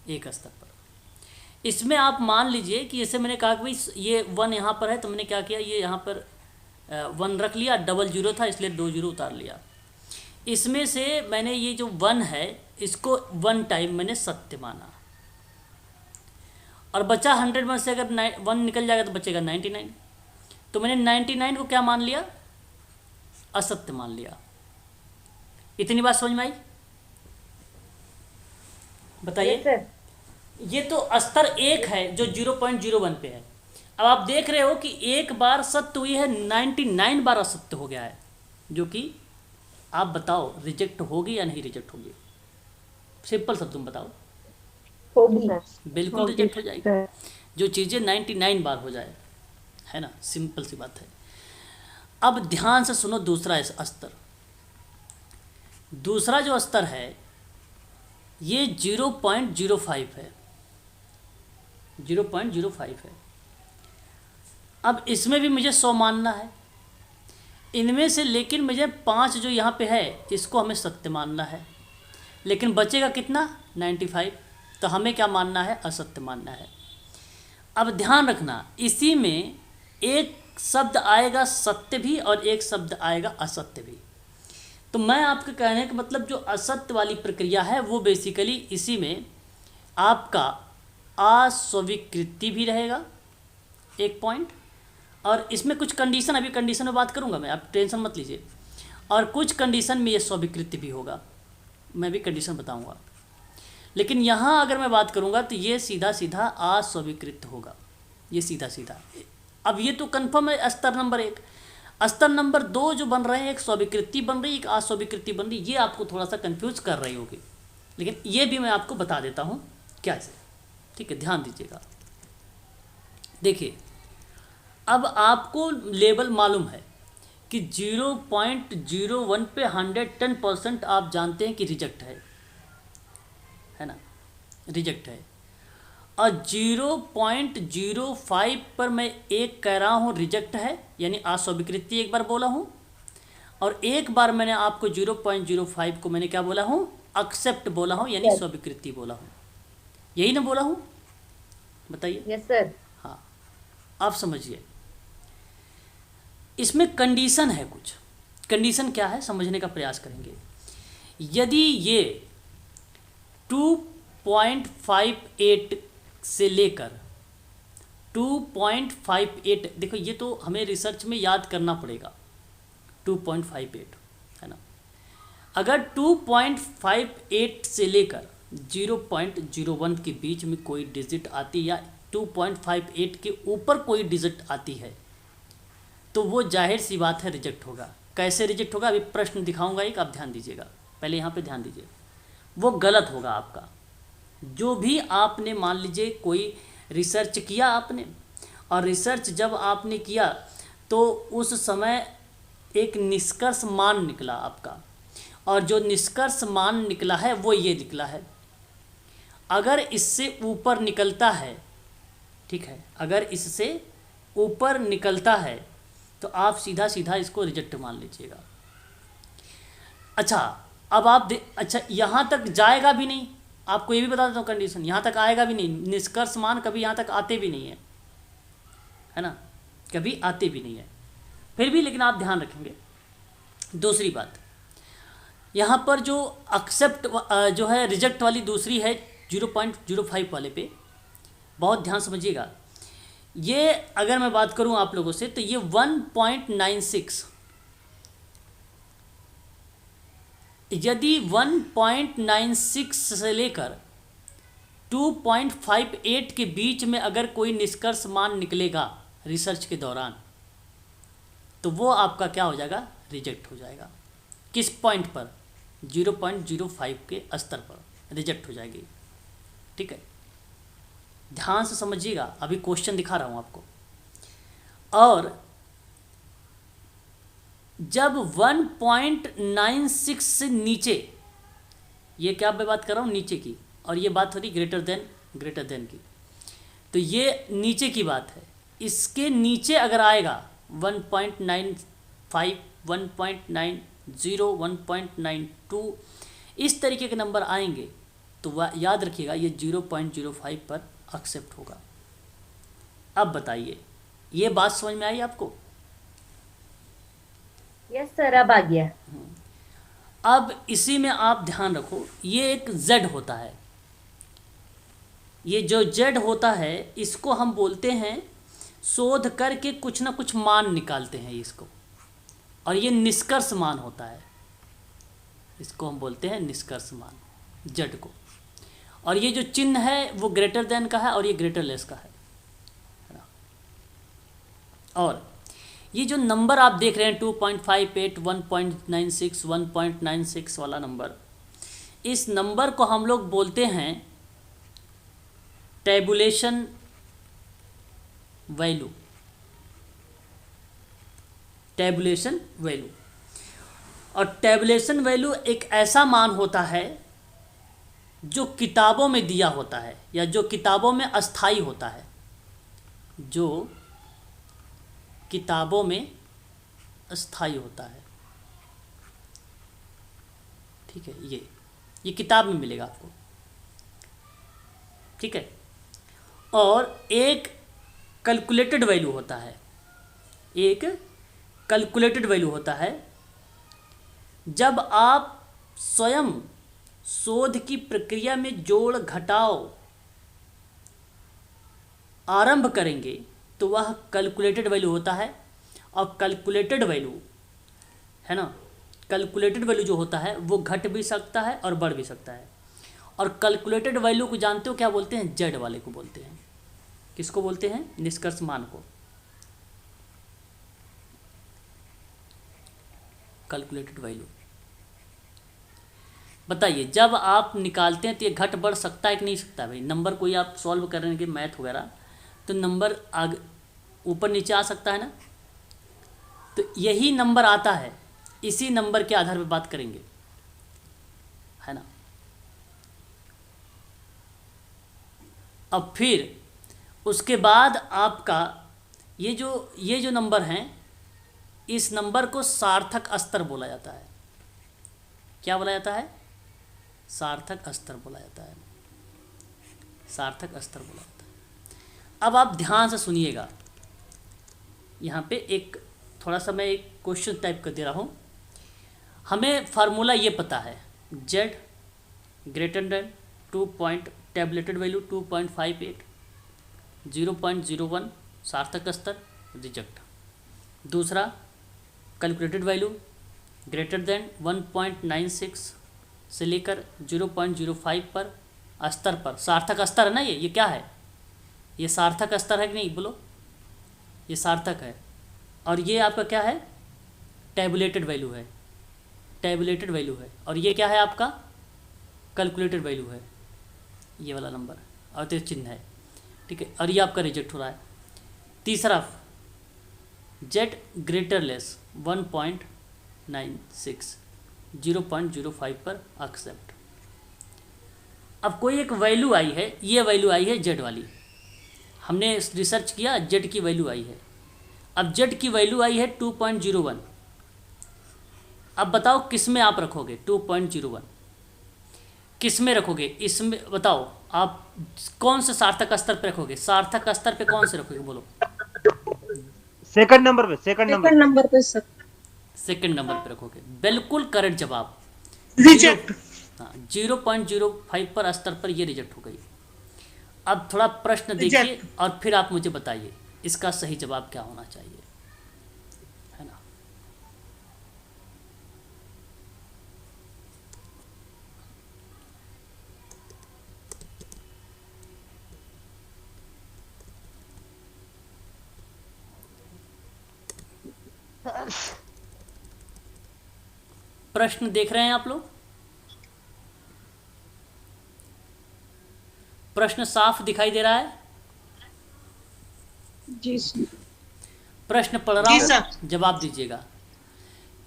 एक स्तर पर। इसमें आप मान लीजिए कि जैसे मैंने कहा कि भाई ये 1 यहाँ पर है, तो मैंने क्या किया, ये यहाँ पर 1 रख लिया, डबल 0 था इसलिए 2 0 उतार लिया। इसमें से मैंने ये जो 1 है इसको 1 टाइम मैंने सत्य माना, और बचा 100 में से अगर 1 निकल जाएगा तो बचेगा 99, तो मैंने 99 को क्या मान लिया? असत्य मान लिया। इतनी बात समझ में आई? बताइए। Yes, sir. ये तो स्तर एक है जो 0.01 पे है। अब आप देख रहे हो कि एक बार सत्य हुई है, 99 बार असत्य हो गया है, जो कि आप बताओ रिजेक्ट होगी या नहीं रिजेक्ट होगी? सिंपल शब्दों में बताओ। होगी। बिल्कुल रिजेक्ट हो जाएगी, जो चीज़ें 99 बार हो जाए, है ना, सिंपल सी बात है। अब ध्यान से सुनो दूसरा स्तर। दूसरा जो स्तर है ये 0.05 है, 0.05 है। अब इसमें भी मुझे 100 मानना है, इनमें से लेकिन मुझे 5 जो यहाँ पे है इसको हमें सत्य मानना है, लेकिन बचेगा कितना? 95। तो हमें क्या मानना है? असत्य मानना है। अब ध्यान रखना, इसी में एक शब्द आएगा सत्य भी और एक शब्द आएगा असत्य भी। तो मैं आपके कहने का मतलब जो असत्य वाली प्रक्रिया है वो बेसिकली इसी में आपका अस्वीकृति भी रहेगा, एक पॉइंट, और इसमें कुछ कंडीशन, अभी कंडीशन में बात करूंगा मैं, आप टेंशन मत लीजिए। और कुछ कंडीशन में ये स्वीकृत भी होगा, मैं भी कंडीशन बताऊंगा। लेकिन यहाँ अगर मैं बात करूँगा तो ये सीधा सीधा अस्वीकृत होगा, ये सीधा सीधा। अब ये तो कन्फर्म है स्तर नंबर 1। स्तर नंबर 2 जो बन रहे हैं, एक स्वीकृति बन रही है, एक अस्वीकृति बन रही है, ये आपको थोड़ा सा कंफ्यूज कर रही होगी, लेकिन ये भी मैं आपको बता देता हूँ क्या है। ठीक है, ध्यान दीजिएगा। देखिए, अब आपको लेवल मालूम है कि 0.01 पे 110% आप जानते हैं कि रिजेक्ट है ना, रिजेक्ट है। और 0.05 पर मैं एक कह रहा हूँ रिजेक्ट है, यानी अस्वीकृति एक बार बोला हूँ, और एक बार मैंने आपको 0.05 को मैंने क्या बोला हूँ, एक्सेप्ट बोला हूँ, यानी स्वीकृति बोला हूँ। यही ना बोला हूँ, बताइए। Yes sir. हाँ, आप समझिए, इसमें कंडीशन है कुछ। कंडीशन क्या है समझने का प्रयास करेंगे। यदि ये 2.58 से लेकर 2.58, देखो ये तो हमें रिसर्च में याद करना पड़ेगा, 2.58 है ना। अगर 2.58 से लेकर 0.01 के बीच में कोई डिजिट आती या 2.58 के ऊपर कोई डिजिट आती है तो वो जाहिर सी बात है रिजेक्ट होगा। कैसे रिजेक्ट होगा, अभी प्रश्न दिखाऊंगा एक, आप ध्यान दीजिएगा, पहले यहाँ पे ध्यान दीजिए। वो गलत होगा आपका। जो भी आपने मान लीजिए कोई रिसर्च किया आपने, और रिसर्च जब आपने किया तो उस समय एक निष्कर्ष मान निकला आपका, और जो निष्कर्ष मान निकला है वो ये निकला है। अगर इससे ऊपर निकलता है, ठीक है, अगर इससे ऊपर निकलता है तो आप सीधा सीधा इसको रिजेक्ट मान लीजिएगा। अच्छा, अब आप अच्छा यहाँ तक जाएगा भी नहीं, आपको ये भी बता देता हूँ कंडीशन, यहाँ तक आएगा भी नहीं, निष्कर्ष मान कभी यहाँ तक आते भी नहीं है ना, कभी आते भी नहीं है। फिर भी लेकिन आप ध्यान रखेंगे। दूसरी बात, यहाँ पर जो एक्सेप्ट जो है रिजेक्ट वाली दूसरी है 0.05 वाले पे, बहुत ध्यान समझिएगा। ये अगर मैं बात करूं आप लोगों से तो ये 1.96, यदि 1.96 से लेकर 2.58 के बीच में अगर कोई निष्कर्ष मान निकलेगा रिसर्च के दौरान, तो वो आपका क्या हो जाएगा, रिजेक्ट हो जाएगा। किस पॉइंट पर, 0.05 के स्तर पर रिजेक्ट हो जाएगी। ठीक है, ध्यान से समझिएगा, अभी क्वेश्चन दिखा रहा हूँ आपको। और जब 1.96 से नीचे, ये क्या मैं बात कर रहा हूँ नीचे की, और ये बात हो रही ग्रेटर देन की, तो ये नीचे की बात है। इसके नीचे अगर आएगा 1.95, 1.90, 1.92 इस तरीके के नंबर आएंगे तो याद रखिएगा ये 0.05 पर एक्सेप्ट होगा। अब बताइए, ये बात समझ में आई आपको? यस सर, अब आ गया। अब इसी में आप ध्यान रखो, ये एक Z होता है। ये जो Z होता है इसको हम बोलते हैं, शोध करके कुछ ना कुछ मान निकालते हैं इसको, और ये निष्कर्ष मान होता है, इसको हम बोलते हैं निष्कर्ष मान, Z को। और ये जो चिन्ह है वो ग्रेटर देन का है और ये ग्रेटर लेस का है ना। और ये जो नंबर आप देख रहे हैं 2.58, 1.96, 1.96 वाला नंबर, इस नंबर को हम लोग बोलते हैं टैबुलेशन वैल्यू, टैबुलेशन वैल्यू। और टैबुलेशन वैल्यू एक ऐसा मान होता है जो किताबों में दिया होता है, या जो किताबों में अस्थाई होता है, जो किताबों में अस्थाई होता है। ठीक है, ये किताब में मिलेगा आपको। ठीक है, और एक कैलकुलेटेड वैल्यू होता है, एक कैलकुलेटेड वैल्यू होता है जब आप स्वयं शोध की प्रक्रिया में जोड़ घटाव आरंभ करेंगे तो वह कैलकुलेटेड वैल्यू होता है। और कैलकुलेटेड वैल्यू है ना, कैलकुलेटेड वैल्यू जो होता है वो घट भी सकता है और बढ़ भी सकता है। और कैलकुलेटेड वैल्यू को जानते हो क्या बोलते हैं? जेड वाले को बोलते हैं। किसको बोलते हैं? निष्कर्ष मान को, कैलकुलेटेड वैल्यू। बताइए, जब आप निकालते हैं तो ये घट बढ़ सकता है कि नहीं सकता? भाई नंबर कोई आप सॉल्व कर रहे हैं मैथ वगैरह, तो नंबर आगे ऊपर नीचे आ सकता है ना। तो यही नंबर आता है, इसी नंबर के आधार पर बात करेंगे, है ना। अब फिर उसके बाद आपका ये जो नंबर हैं, इस नंबर को सार्थक स्तर बोला जाता है। क्या बोला जाता है? सार्थक स्तर बोला जाता है, सार्थक स्तर बोला जाता है। अब आप ध्यान से सुनिएगा, यहाँ पे एक थोड़ा सा मैं एक क्वेश्चन टाइप कर दे रहा हूँ। हमें फार्मूला ये पता है, z greater than 2 point tabulated value 2.58, 0.01 सार्थक स्तर रिजेक्ट। दूसरा कैलकुलेटेड वैल्यू ग्रेटर देन 1.96 से लेकर 0.05 पर स्तर पर, सार्थक स्तर है ना ये क्या है? ये सार्थक स्तर है कि नहीं? बोलो, ये सार्थक है। और ये आपका क्या है? टैबुलेटेड वैल्यू है, टैबुलेटेड वैल्यू है। और ये क्या है आपका? कैलकुलेटेड वैल्यू है, ये वाला नंबर और तो चिन्ह है, ठीक है। और ये आपका रिजेक्ट हो रहा है। तीसरा z ग्रेटर लेस 1.96 0.05 पर एक्सेप्ट। अब कोई एक वैल्यू आई है, ये वैल्यू आई है z वाली, हमने रिसर्च किया, z की वैल्यू आई है। अब z की वैल्यू आई है 2.01। अब बताओ किस में आप रखोगे 2.01? किस में रखोगे? इसमें बताओ आप कौन से सार्थक स्तर पे रखोगे? सार्थक स्तर पे कौन से रखोगे? बोलो। सेकंड नंबर पे, सेकंड नंबर पे सर। सेकंड नंबर पे रखोगे, बिल्कुल करेक्ट जवाब। रिजेक्ट। हाँ, 0.05 पर स्तर पर ये रिजेक्ट हो गई। अब थोड़ा प्रश्न देखिए और फिर आप मुझे बताइए इसका सही जवाब क्या होना चाहिए, है ना। प्रश्न देख रहे हैं आप लोग? प्रश्न साफ दिखाई दे रहा है? जी सर। प्रश्न पढ़ रहा जी हूं, सर। जवाब दीजिएगा।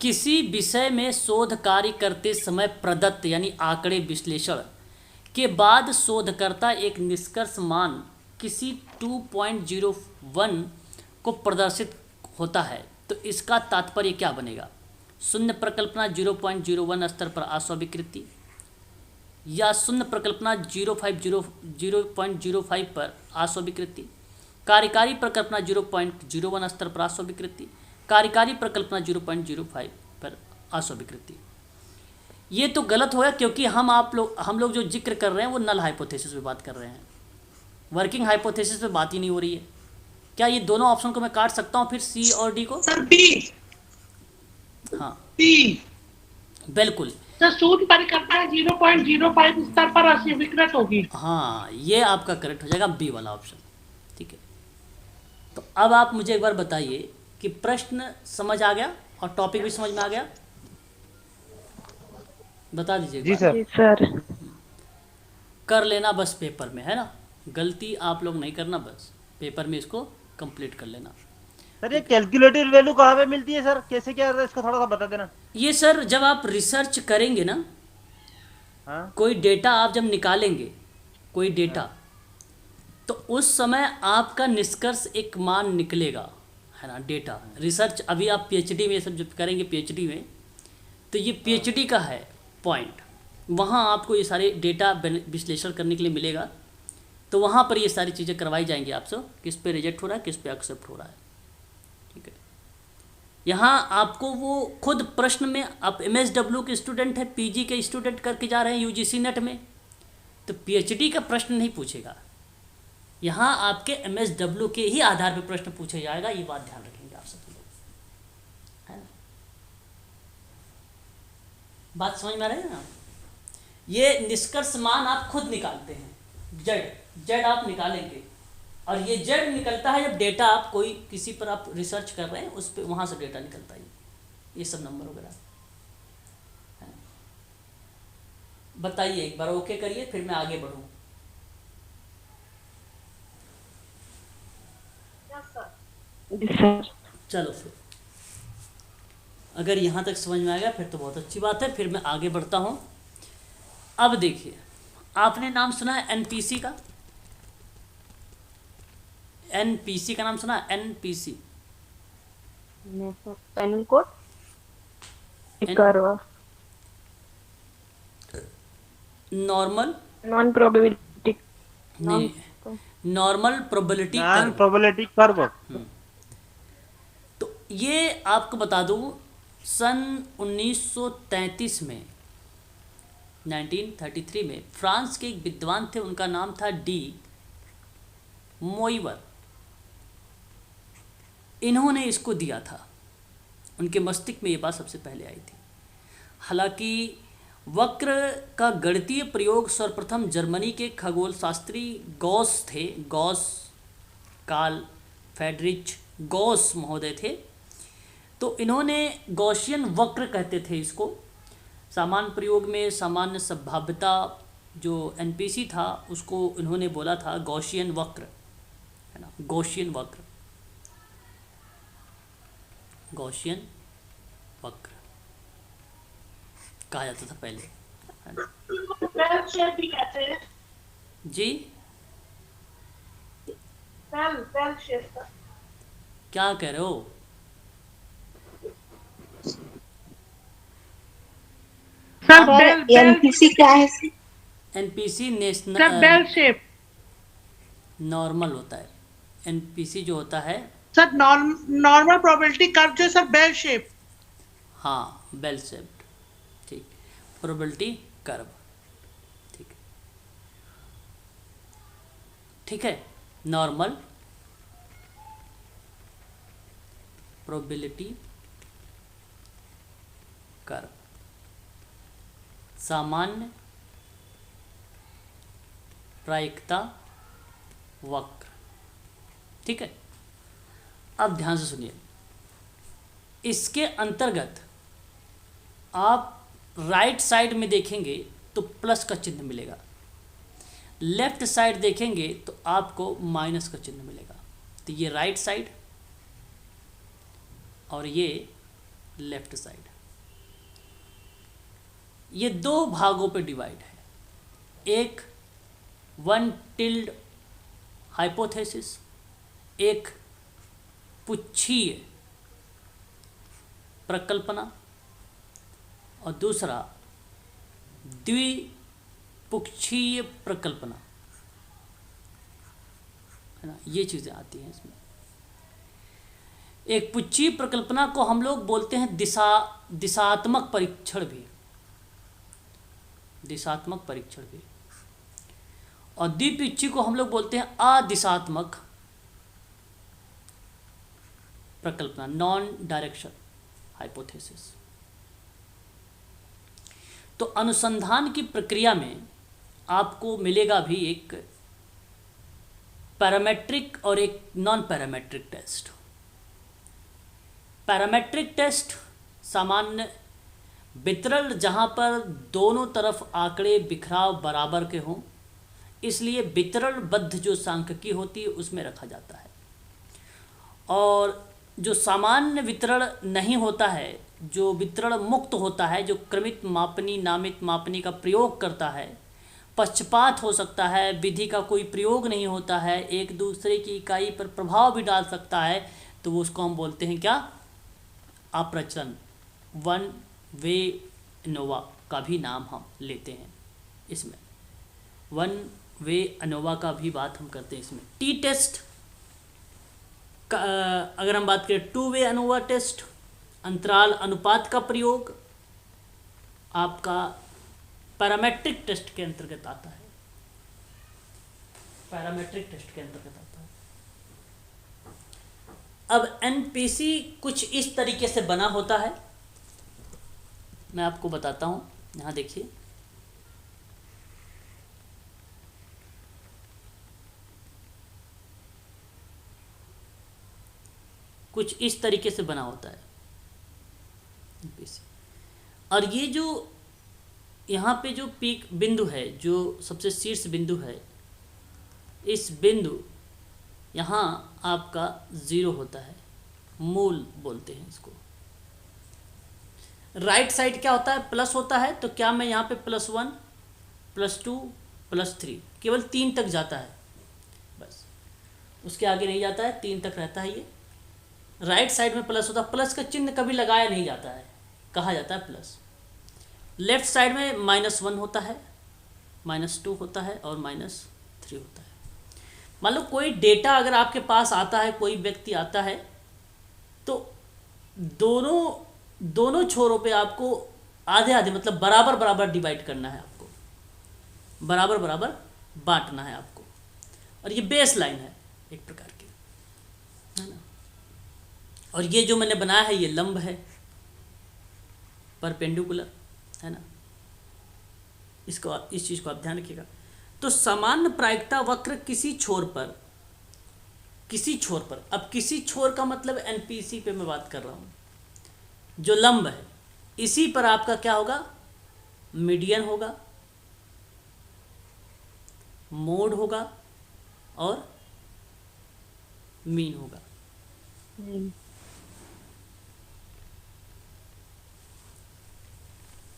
किसी विषय में शोध कार्य करते समय प्रदत्त यानी आंकड़े विश्लेषण के बाद शोधकर्ता एक निष्कर्ष मान किसी 2.01 को प्रदर्शित होता है, तो इसका तात्पर्य क्या बनेगा? शून्य प्रकल्पना 0.01 स्तर पर अस्वीकृति, या शून्य प्रकल्पना 0.05 पर अस्वीकृति, कार्यकारी प्रकल्पना 0.01 स्तर पर अस्वीकृति, कार्यकारी प्रकल्पना 0.05 पर अस्वीकृति। ये तो गलत होगा क्योंकि हम लोग जो जिक्र कर रहे हैं वो नल हाइपोथेसिस पे बात कर रहे हैं, वर्किंग हाइपोथेसिस पे बात ही नहीं हो रही है। क्या ये दोनों ऑप्शन को मैं काट सकता हूँ फिर सी और डी को? Sir B. हाँ बी। बिल्कुल। सर शून्य परिकल्पना 0.05 स्तर पर अस्वीकृत होगी। हाँ, ये आपका करेक्ट हो जाएगा, बी वाला ऑप्शन, ठीक है। तो अब आप मुझे एक बार बताइए कि प्रश्न समझ आ गया और टॉपिक भी समझ में आ गया? बता दीजिए। जी सर। सर कर लेना बस पेपर में, है ना। गलती आप लोग नहीं करना, बस पेपर में इसको कंप्लीट कर लेना। सर ये कैलकुलेटेड वैल्यू कहाँ पे मिलती है सर? कैसे क्या है इसका थोड़ा सा बता देना। ये सर जब आप रिसर्च करेंगे ना, हाँ। कोई डेटा आप जब निकालेंगे, कोई डेटा, तो उस समय आपका निष्कर्ष एक मान निकलेगा, है ना। डेटा रिसर्च अभी आप पीएचडी में सब जब करेंगे, पीएचडी में, तो ये पीएचडी का है पॉइंट, वहाँ आपको ये सारे डेटा विश्लेषण करने के लिए मिलेगा। तो वहाँ पर ये सारी चीज़ें करवाई जाएंगी आपसे, किस पे रिजेक्ट हो रहा है, किस पे एक्सेप्ट हो रहा है, ठीक है। यहाँ आपको वो खुद प्रश्न में, आप एमएसडब्ल्यू के स्टूडेंट है, पीजी के स्टूडेंट करके जा रहे हैं यूजीसी नेट में, तो पीएचडी का प्रश्न नहीं पूछेगा। यहाँ आपके एमएसडब्ल्यू के ही आधार पर प्रश्न पूछा जाएगा, ये बात ध्यान रखेंगे आप सब लोग, है ना। बात समझ में आ रही है ना? ये निष्कर्ष मान आप खुद निकालते हैं, जेड आप निकालेंगे, और ये जेड निकलता है जब डेटा आप कोई किसी पर आप रिसर्च कर रहे हैं उस पर, वहाँ से डेटा निकलता है ये सब नंबर वगैरह। बताइए एक बार, ओके करिए फिर मैं आगे बढ़ूँ। चलो फिर, अगर यहाँ तक समझ में आ गया फिर तो बहुत अच्छी बात है, फिर मैं आगे बढ़ता हूँ। अब देखिए, आपने नाम सुना है एनपीसी का? एनपीसी का नाम सुना है? NPC, panel code normal non probability नहीं, normal probability non probability curve. तो ये आपको बता दूं, सन 1933 में, 1933 में फ्रांस के एक विद्वान थे, उनका नाम था डी मोइवर। इन्होंने इसको दिया था, उनके मस्तिष्क में ये बात सबसे पहले आई थी। हालांकि वक्र का गणितीय प्रयोग सर्वप्रथम जर्मनी के खगोल शास्त्री गॉस थे, गॉस, कार्ल फ्रेडरिच गॉस महोदय थे। तो इन्होंने गॉसियन वक्र कहते थे इसको, सामान्य प्रयोग में सामान्य संभाव्यता जो एनपीसी था उसको इन्होंने बोला था गॉसियन वक्र, है ना, गॉसियन वक्र, गॉसियन वक्र कहा जाता था पहले, है ना? बेल शेप भी कहते हैं। जी, बेल शेप का। क्या कह रहे हो? सर बेल एनपीसी क्या है? NPC national, sir bell shape. Normal होता है एनपीसी जो होता है। सर नॉर्मल प्रोबेबिलिटी कर्व जो सर बेल शेप। हाँ, बेल शेप्ड, ठीक, प्रोबेबिलिटी कर्व, ठीक है, ठीक है, नॉर्मल प्रोबेबिलिटी कर्व, सामान्य प्रायिकता वक्र, ठीक है। अब ध्यान से सुनिए, इसके अंतर्गत आप राइट साइड में देखेंगे तो प्लस का चिन्ह मिलेगा, लेफ्ट साइड देखेंगे तो आपको माइनस का चिन्ह मिलेगा। तो ये राइट साइड और ये लेफ्ट साइड, ये दो भागों पे डिवाइड है। एक वन टिल्ड हाइपोथेसिस, एक पुच्छीय प्रकल्पना, और दूसरा द्विपुच्छीय प्रकल्पना, है ना, ये चीज़ें आती हैं इसमें। एक पुच्छीय प्रकल्पना को हम लोग बोलते हैं दिशात्मक परीक्षण भी, दिशात्मक परीक्षण भी, और द्विपुच्छीय को हम लोग बोलते हैं अदिशात्मक प्रकल्पना, नॉन डायरेक्शन हाइपोथेसिस। तो अनुसंधान की प्रक्रिया में आपको मिलेगा भी एक पैरामेट्रिक और एक non parametric test. Parametric test सामान्य वितरण जहाँ पर दोनों तरफ आंकड़े बिखराव बराबर के हों, इसलिए वितरणबद्ध जो सांख्यिकी होती है उसमें रखा जाता है। और जो सामान्य वितरण नहीं होता है, जो वितरण मुक्त होता है, जो क्रमित मापनी नामित मापनी का प्रयोग करता है, पक्षपात हो सकता है, विधि का कोई प्रयोग नहीं होता है, एक दूसरे की इकाई पर प्रभाव भी डाल सकता है, तो वो उसको हम बोलते हैं क्या? अप्रचलन, वन वे एनोवा का भी नाम हम लेते हैं इसमें, वन वे एनोवा का भी बात हम करते हैं इसमें। टी टेस्ट का अगर हम बात करें, टू वे एनोवा टेस्ट, अंतराल अनुपात का प्रयोग आपका पैरामेट्रिक टेस्ट के अंतर्गत आता है, पैरामेट्रिक टेस्ट के अंतर्गत आता है। अब एनपीसी कुछ इस तरीके से बना होता है, मैं आपको बताता हूँ। यहाँ देखिए, कुछ इस तरीके से बना होता है और ये जो यहाँ पे जो पीक बिंदु है, जो सबसे शीर्ष बिंदु है, इस बिंदु यहाँ आपका 0 होता है, मूल बोलते हैं इसको। राइट साइड क्या होता है, प्लस होता है। तो क्या मैं यहाँ पे +1 +2 +3, केवल 3 तक जाता है बस, उसके आगे नहीं जाता है, 3 तक रहता है। ये राइट साइड में प्लस होता है, प्लस का चिन्ह कभी लगाया नहीं जाता है, कहा जाता है प्लस। लेफ्ट साइड में -1 होता है, -2 होता है और -3 होता है। मान लो कोई डेटा अगर आपके पास आता है, कोई व्यक्ति आता है, तो दोनों छोरों पे आपको आधे आधे मतलब बराबर बराबर डिवाइड करना है, आपको बराबर बराबर बांटना है आपको। और ये बेस लाइन है एक प्रकार की, है ना। और ये जो मैंने बनाया है ये लंब है, परपेंडिकुलर, है ना। इसको, इस चीज़ को आप ध्यान रखिएगा। तो सामान्य प्रायिकता वक्र किसी छोर पर, अब किसी छोर का मतलब एनपीसी पे मैं बात कर रहा हूँ, जो लंब है, इसी पर आपका क्या होगा, मीडियन होगा, मोड होगा और मीन होगा।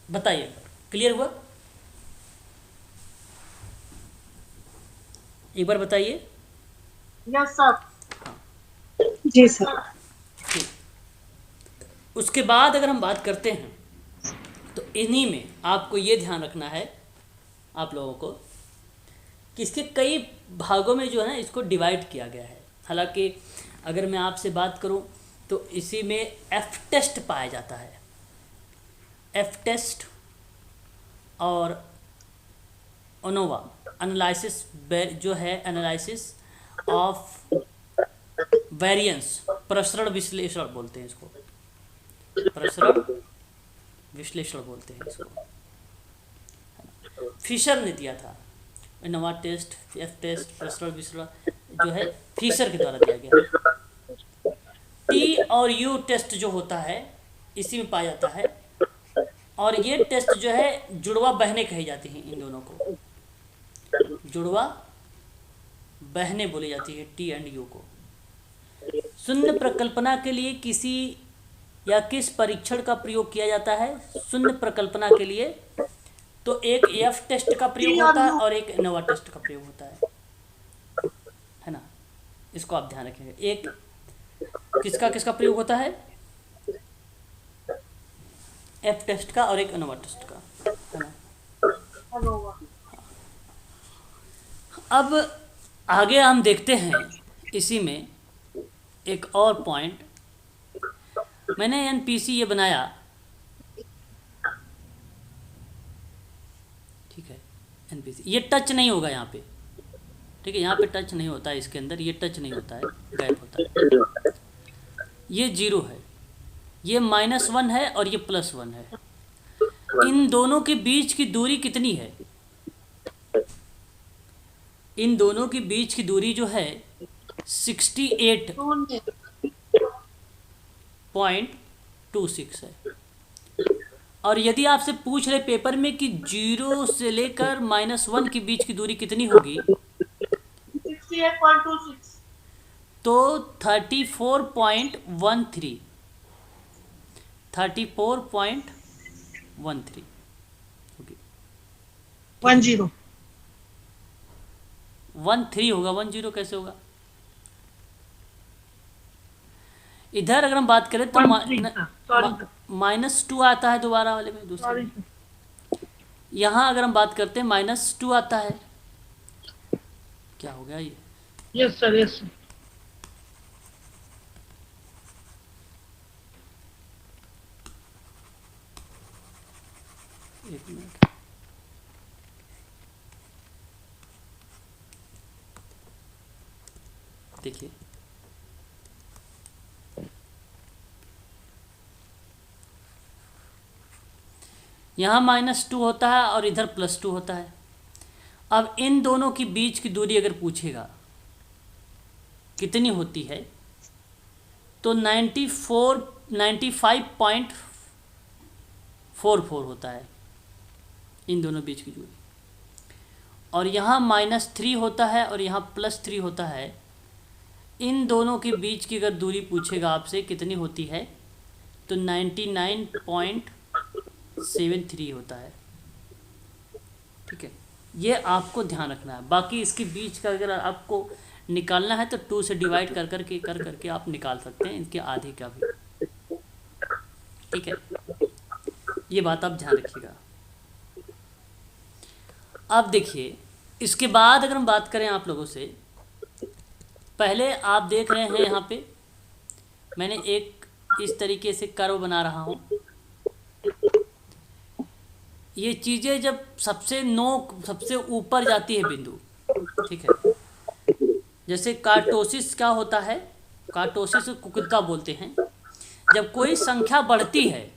बताइए, क्लियर हुआ? एक बार बताइए। Yes sir. जी सर। ठीक। उसके बाद अगर हम बात करते हैं तो इन्हीं में आपको ये ध्यान रखना है आप लोगों को कि इसके कई भागों में जो है ना इसको डिवाइड किया गया है। हालांकि अगर मैं आपसे बात करूं तो इसी में एफ टेस्ट पाया जाता है, एफ टेस्ट और ओनोवा एनालिसिस जो है, एनालिसिस ऑफ वेरिएंस, प्रसरण विश्लेषण बोलते हैं इसको, प्रसरण विश्लेषण बोलते हैं इसको। फिशर ने दिया था ओनोवा टेस्ट, एफ टेस्ट, प्रसरण विश्लेषण जो है फिशर के द्वारा दिया गया। टी और यू टेस्ट जो होता है इसी में पाया जाता है। और ये टेस्ट जो है जुड़वा बहने कही जाती हैं, इन दोनों को जुड़वा बहने बोली जाती है, टी एंड यू को। शून्य प्रकल्पना के लिए किसी या किस परीक्षण का प्रयोग किया जाता है? शून्य प्रकल्पना के लिए तो एक एफ टेस्ट का प्रयोग होता है और एक एनोवा टेस्ट का प्रयोग होता है ना। इसको आप ध्यान रखेंगे, एक किसका किसका प्रयोग होता है, एफ टेस्ट का और एक एनोवा टेस्ट का, है ना। अब आगे हम देखते हैं इसी में एक और पॉइंट। मैंने एनपीसी ये बनाया, ठीक है, एनपीसी ये टच नहीं होगा यहाँ पे, ठीक है, यहाँ पे टच नहीं होता है, इसके अंदर ये टच नहीं होता है, गैप होता है। ये 0 है, ये -1 है और ये +1 है। इन दोनों के बीच की दूरी कितनी है? इन दोनों के बीच की दूरी जो है 68.26 है। और यदि आपसे पूछ रहे पेपर में कि 0 से लेकर -1 के बीच की दूरी कितनी होगी, 68.26 तो 34.13 होगी। 10 13 होगा, 10 कैसे होगा? इधर अगर हम बात करें तो -2 आता है दोबारा वाले में, दूसरे में। यहाँ अगर हम बात करते हैं -2 आता है, क्या हो गया ये? Yes sir, yes sir. एक मिनट, देखिए, यहाँ -2 होता है और इधर +2 होता है। अब इन दोनों की बीच की दूरी अगर पूछेगा कितनी होती है, तो 95.44 होता है इन दोनों बीच की दूरी। और यहाँ -3 होता है और यहाँ +3 होता है। इन दोनों के बीच की अगर दूरी पूछेगा आपसे कितनी होती है, तो 99.73 होता है। ठीक है, ये आपको ध्यान रखना है। बाकी इसके बीच का अगर आपको निकालना है तो 2 से डिवाइड कर करके आप निकाल सकते हैं इनके आधे का भी। ठीक है, ये बात आप ध्यान रखिएगा। अब देखिए, इसके बाद अगर हम बात करें आप लोगों से, पहले आप देख रहे हैं यहाँ पे मैंने एक इस तरीके से कर्व बना रहा हूँ। ये चीज़ें जब सबसे ऊपर जाती है बिंदु, ठीक है, जैसे कार्टोसिस क्या होता है, कार्टोसिस को कुकुत्ता बोलते हैं। जब कोई संख्या बढ़ती है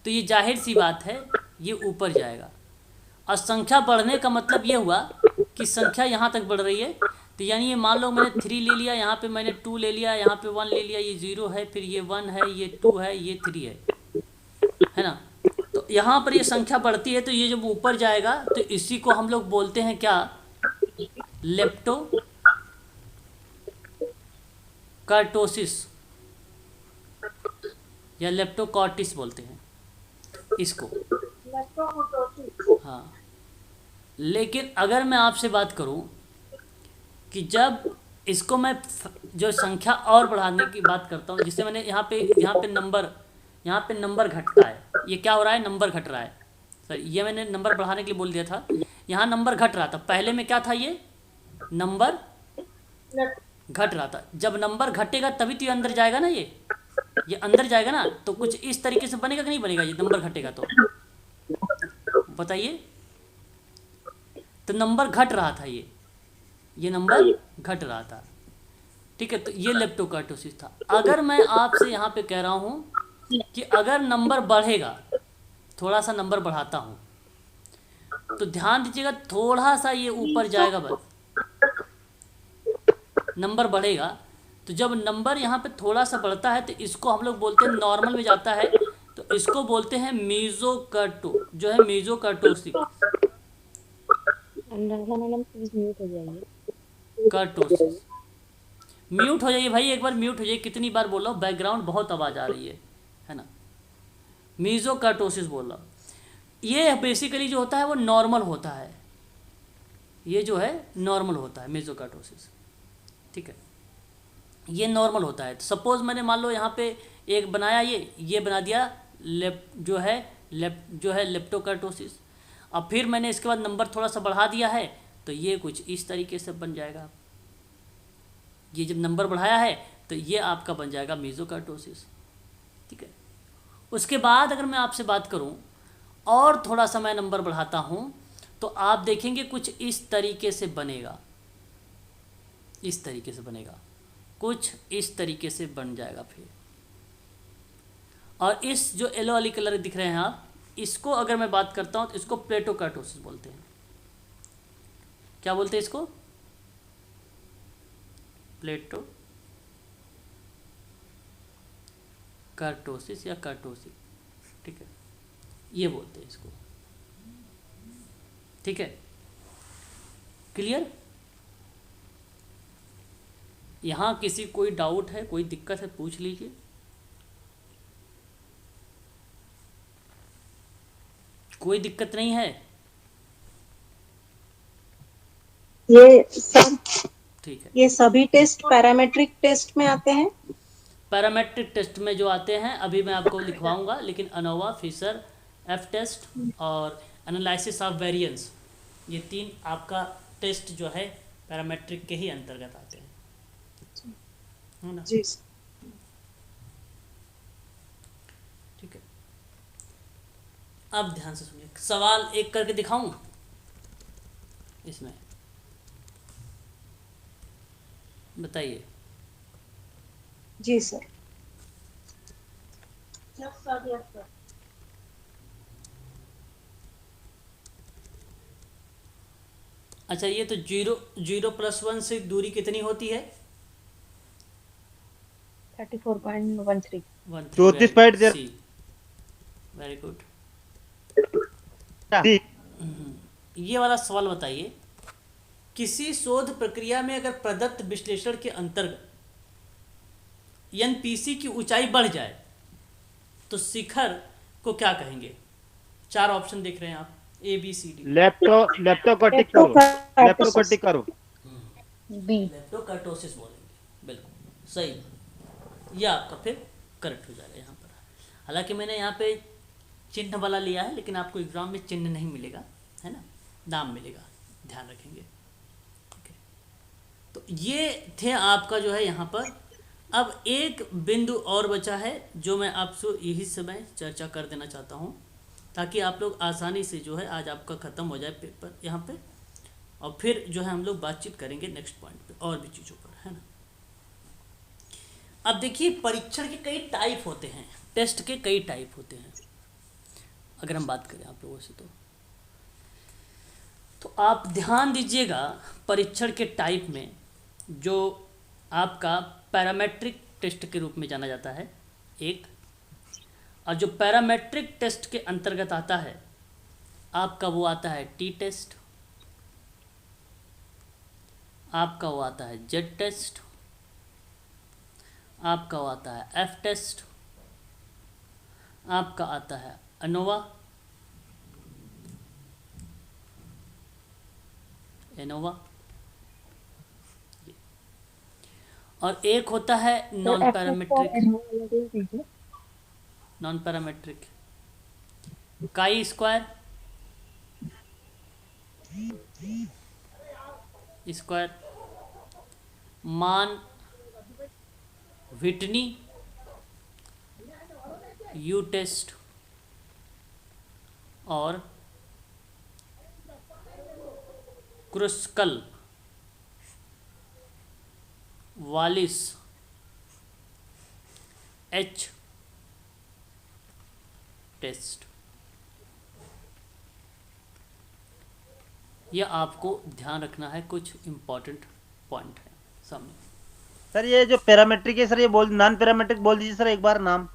तो ये जाहिर सी बात है ये ऊपर जाएगा। और संख्या बढ़ने का मतलब ये हुआ कि संख्या यहाँ तक बढ़ रही है, तो यानी ये मान लो मैंने 3 ले लिया, यहाँ पे मैंने 2 ले लिया, यहाँ पे 1 ले लिया, ये 0 है, फिर ये 1 है, ये 2 है, ये 3 है ना। तो यहाँ पर ये संख्या बढ़ती है, तो ये जब ऊपर जाएगा तो इसी को हम लोग बोलते हैं क्या, लेप्टोकार्टोसिस या लेप्टोकॉर्टिस बोलते हैं इसको। हाँ, लेकिन अगर मैं आपसे बात करूं कि जब इसको मैं जो संख्या और बढ़ाने की बात करता हूं, जिससे मैंने यहाँ पे नंबर घटता है, ये क्या हो रहा है, नंबर घट रहा है। सर ये मैंने नंबर बढ़ाने के लिए बोल दिया था, यहाँ नंबर घट रहा था, पहले में क्या था, ये नंबर घट रहा था। जब नंबर घटेगा तभी तो ये अंदर जाएगा ना, ये अंदर जाएगा ना, तो कुछ इस तरीके से बनेगा कि नहीं बनेगा, ये नंबर घटेगा तो बताइए। तो नंबर घट रहा था, ये नंबर घट रहा था। ठीक है, तो ये लेप्टोकार्टोसिस था। अगर मैं आपसे यहाँ पे कह रहा हूँ कि अगर नंबर बढ़ेगा, थोड़ा सा नंबर बढ़ाता हूँ, तो ध्यान दीजिएगा थोड़ा सा ये ऊपर जाएगा, बस नंबर बढ़ेगा। तो जब नंबर यहाँ पे थोड़ा सा बढ़ता है तो इसको हम लोग बोलते हैं, नॉर्मल में जाता है तो इसको बोलते हैं मीजोकार्टोसिस। मैडम प्लीज म्यूट हो जाइए। कार्टोसिस, म्यूट हो जाइए भाई, एक बार म्यूट हो जाइए, कितनी बार बोल रहा हूँ, बैकग्राउंड बहुत आवाज़ आ रही है ना। मीजोकार्टोसिस बोल रहा हूँ। ये बेसिकली जो होता है वो नॉर्मल होता है, ये जो है नॉर्मल होता है मीजोकार्टोसिस। ठीक है, ये नॉर्मल होता है। तो सपोज मैंने मान लो यहाँ पे एक बनाया, ये बना दिया जो है लेप्टोकार्टोसिस। अब फिर मैंने इसके बाद नंबर थोड़ा सा बढ़ा दिया है, तो ये कुछ इस तरीके से बन जाएगा। ये जब नंबर बढ़ाया है तो ये आपका बन जाएगा मीजोकार्टोसिस। ठीक है, उसके बाद अगर मैं आपसे बात करूं और थोड़ा सा मैं नंबर बढ़ाता हूं, तो आप देखेंगे कुछ इस तरीके से बनेगा, इस तरीके से बनेगा, कुछ इस तरीके से बन जाएगा फिर। और इस जो येलो वाली कलर दिख रहे हैं आप, इसको अगर मैं बात करता हूं तो इसको प्लेटोकार्टोसिस बोलते हैं। क्या बोलते हैं इसको, प्लेटोकार्टोसिस या कार्टोसिस। ठीक है, ये बोलते हैं इसको। ठीक है, क्लियर। यहाँ किसी कोई डाउट है, कोई दिक्कत है, पूछ लीजिए। कोई दिक्कत नहीं है। ये सब, ठीक है, ये सभी टेस्ट पैरामेट्रिक टेस्ट में आते हैं। पैरामेट्रिक टेस्ट में जो आते हैं अभी मैं आपको लिखवाऊंगा, लेकिन अनोवा, फिशर, एफ टेस्ट और एनालिसिस ऑफ वेरिएंस, ये 3 आपका टेस्ट जो है पैरामेट्रिक के ही अंतर्गत आते हैं, है ना। जी ठीक है, अब ध्यान से सुनिए, सवाल एक करके दिखाऊं इसमें, बताइए। जी सर। अच्छा, ये तो जीरो जीरो प्लस वन से दूरी कितनी होती है? 34.13। 34.0। सी, वेरी गुड। डी। ये वाला सवाल बताइए, किसी शोध प्रक्रिया में अगर प्रदत्त विश्लेषण के अंतर्गत एनपीसी की ऊंचाई बढ़ जाए तो शिखर को क्या कहेंगे? 4 ऑप्शन देख रहे हैं आप, ए बी सी डी। लेप्टोकोटिक करो, लेप्टोकोटिक करो। बी। लेप्टोकर्टोसिस बोलेंगे, बिल्कुल सही। यह आपका फिर करेक्ट हो जाएगा यहाँ पर। हालांकि मैंने यहाँ पे चिन्ह वाला लिया है, लेकिन आपको एग्जाम में चिन्ह नहीं मिलेगा, है ना, नाम मिलेगा, ध्यान रखेंगे। ओके, तो ये थे आपका जो है यहाँ पर। अब एक बिंदु और बचा है जो मैं आपसे यही समय चर्चा कर देना चाहता हूँ, ताकि आप लोग आसानी से जो है आज आपका ख़त्म हो जाए पेपर यहाँ पे, और फिर जो है हम लोग बातचीत करेंगे नेक्स्ट पॉइंट पे और भी चीज़ों पर, है ना। अब देखिए, परीक्षण के कई टाइप होते हैं, टेस्ट के कई टाइप होते हैं। अगर हम बात करें आप लोगों से तो आप ध्यान दीजिएगा, परीक्षण के टाइप में जो आपका पैरामेट्रिक टेस्ट के रूप में जाना जाता है एक, और जो पैरामेट्रिक टेस्ट के अंतर्गत आता है आपका वो आता है टी टेस्ट, आपका वो आता है जेड टेस्ट, आपका वो आता है एफ टेस्ट, आपका आता है एनोवा, और एक होता है non parametric. Non parametric chi square, मान व्हिटनी, यू टेस्ट और क्रुस्कल वालिस एच टेस्ट। यह आपको ध्यान रखना है, कुछ इम्पोर्टेंट पॉइंट है सामने। सर ये जो पैरामेट्रिक है सर, ये बोल नॉन पैरामेट्रिक बोल दीजिए सर एक बार नाम।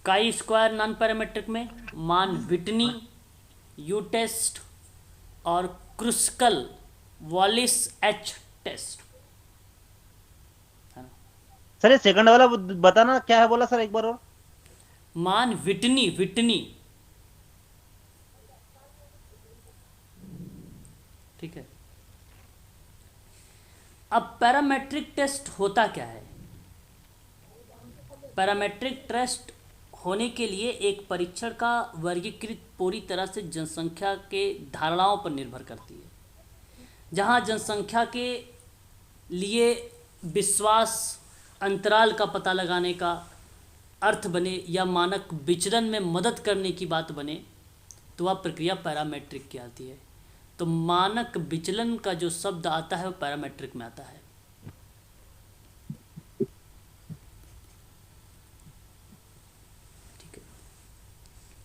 काई स्क्वायर नॉन पैरामेट्रिक में, मान व्हिटनी, यू टेस्ट और Kruskal Wallis H test. Sir ये सेकंड वाला बताना क्या है, बोला सर एक बार और। मान व्हिटनी, ठीक है। अब पैरामेट्रिक टेस्ट होता क्या है? पैरामेट्रिक टेस्ट होने के लिए एक परीक्षण का वर्गीकृत पूरी तरह से जनसंख्या के धारणाओं पर निर्भर करती है। जहां जनसंख्या के लिए विश्वास अंतराल का पता लगाने का अर्थ बने या मानक विचलन में मदद करने की बात बने, तो वह प्रक्रिया पैरामेट्रिक की आती है। तो मानक विचलन का जो शब्द आता है वो पैरामेट्रिक में आता है। ठीक है।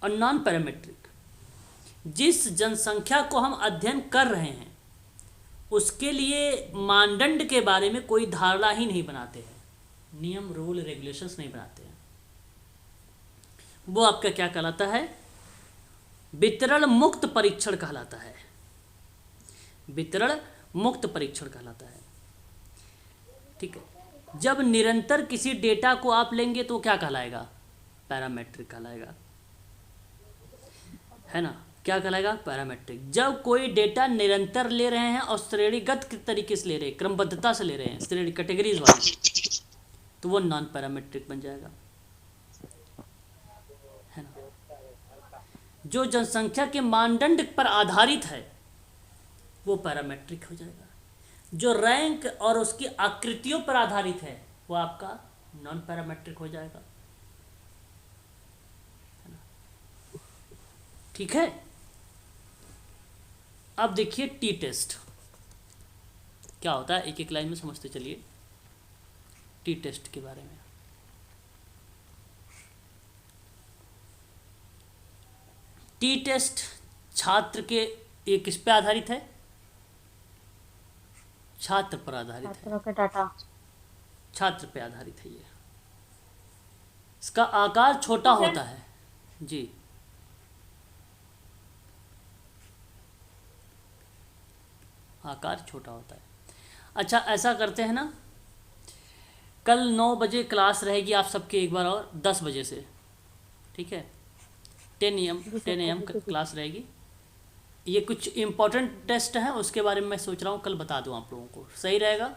और नॉन पैरामेट्रिक, जिस जनसंख्या को हम अध्ययन कर रहे हैं उसके लिए मानदंड के बारे में कोई धारणा ही नहीं बनाते हैं, नियम रूल रेगुलेशंस नहीं बनाते हैं। वो आपका क्या कहलाता है? वितरण मुक्त परीक्षण कहलाता है। वितरण मुक्त परीक्षण कहलाता है। ठीक है। जब निरंतर किसी डेटा को आप लेंगे तो क्या कहलाएगा? पैरामेट्रिक कहलाएगा, है ना। क्या कहलाएगा? पैरामेट्रिक। जब कोई डेटा निरंतर ले रहे हैं और श्रेणीगत तरीके से ले रहे हैं, क्रमबद्धता से ले रहे हैं, श्रेणी कैटेगरीज वाली, तो वो नॉन पैरामेट्रिक बन जाएगा, है ना। जो जनसंख्या के मानदंड पर आधारित है वो पैरामेट्रिक हो जाएगा। जो रैंक और उसकी आकृतियों पर आधारित है वो आपका नॉन पैरामेट्रिक हो जाएगा, है ना। ठीक है। अब देखिए टी टेस्ट क्या होता है, एक एक लाइन में समझते चलिए टी टेस्ट के बारे में। टी टेस्ट छात्र के ये किस पे आधारित है? छात्र पर आधारित है, छात्रों का डाटा। छात्र पे आधारित है ये। इसका आकार छोटा होता है जी। आकार छोटा होता है। अच्छा ऐसा करते हैं ना, कल 9 बजे क्लास रहेगी आप सबके एक बार, और 10 बजे से, ठीक है, 10 AM क्लास रहेगी। ये कुछ इम्पोर्टेंट टेस्ट हैं, उसके बारे में मैं सोच रहा हूँ कल बता दूँ आप लोगों को, सही रहेगा?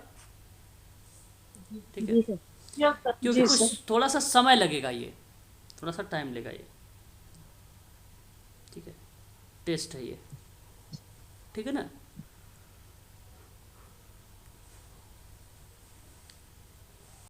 ठीक है, क्योंकि जी कुछ सर। थोड़ा सा समय लगेगा, ये थोड़ा सा टाइम लेगा ये, ठीक है, टेस्ट है ये, ठीक है ना।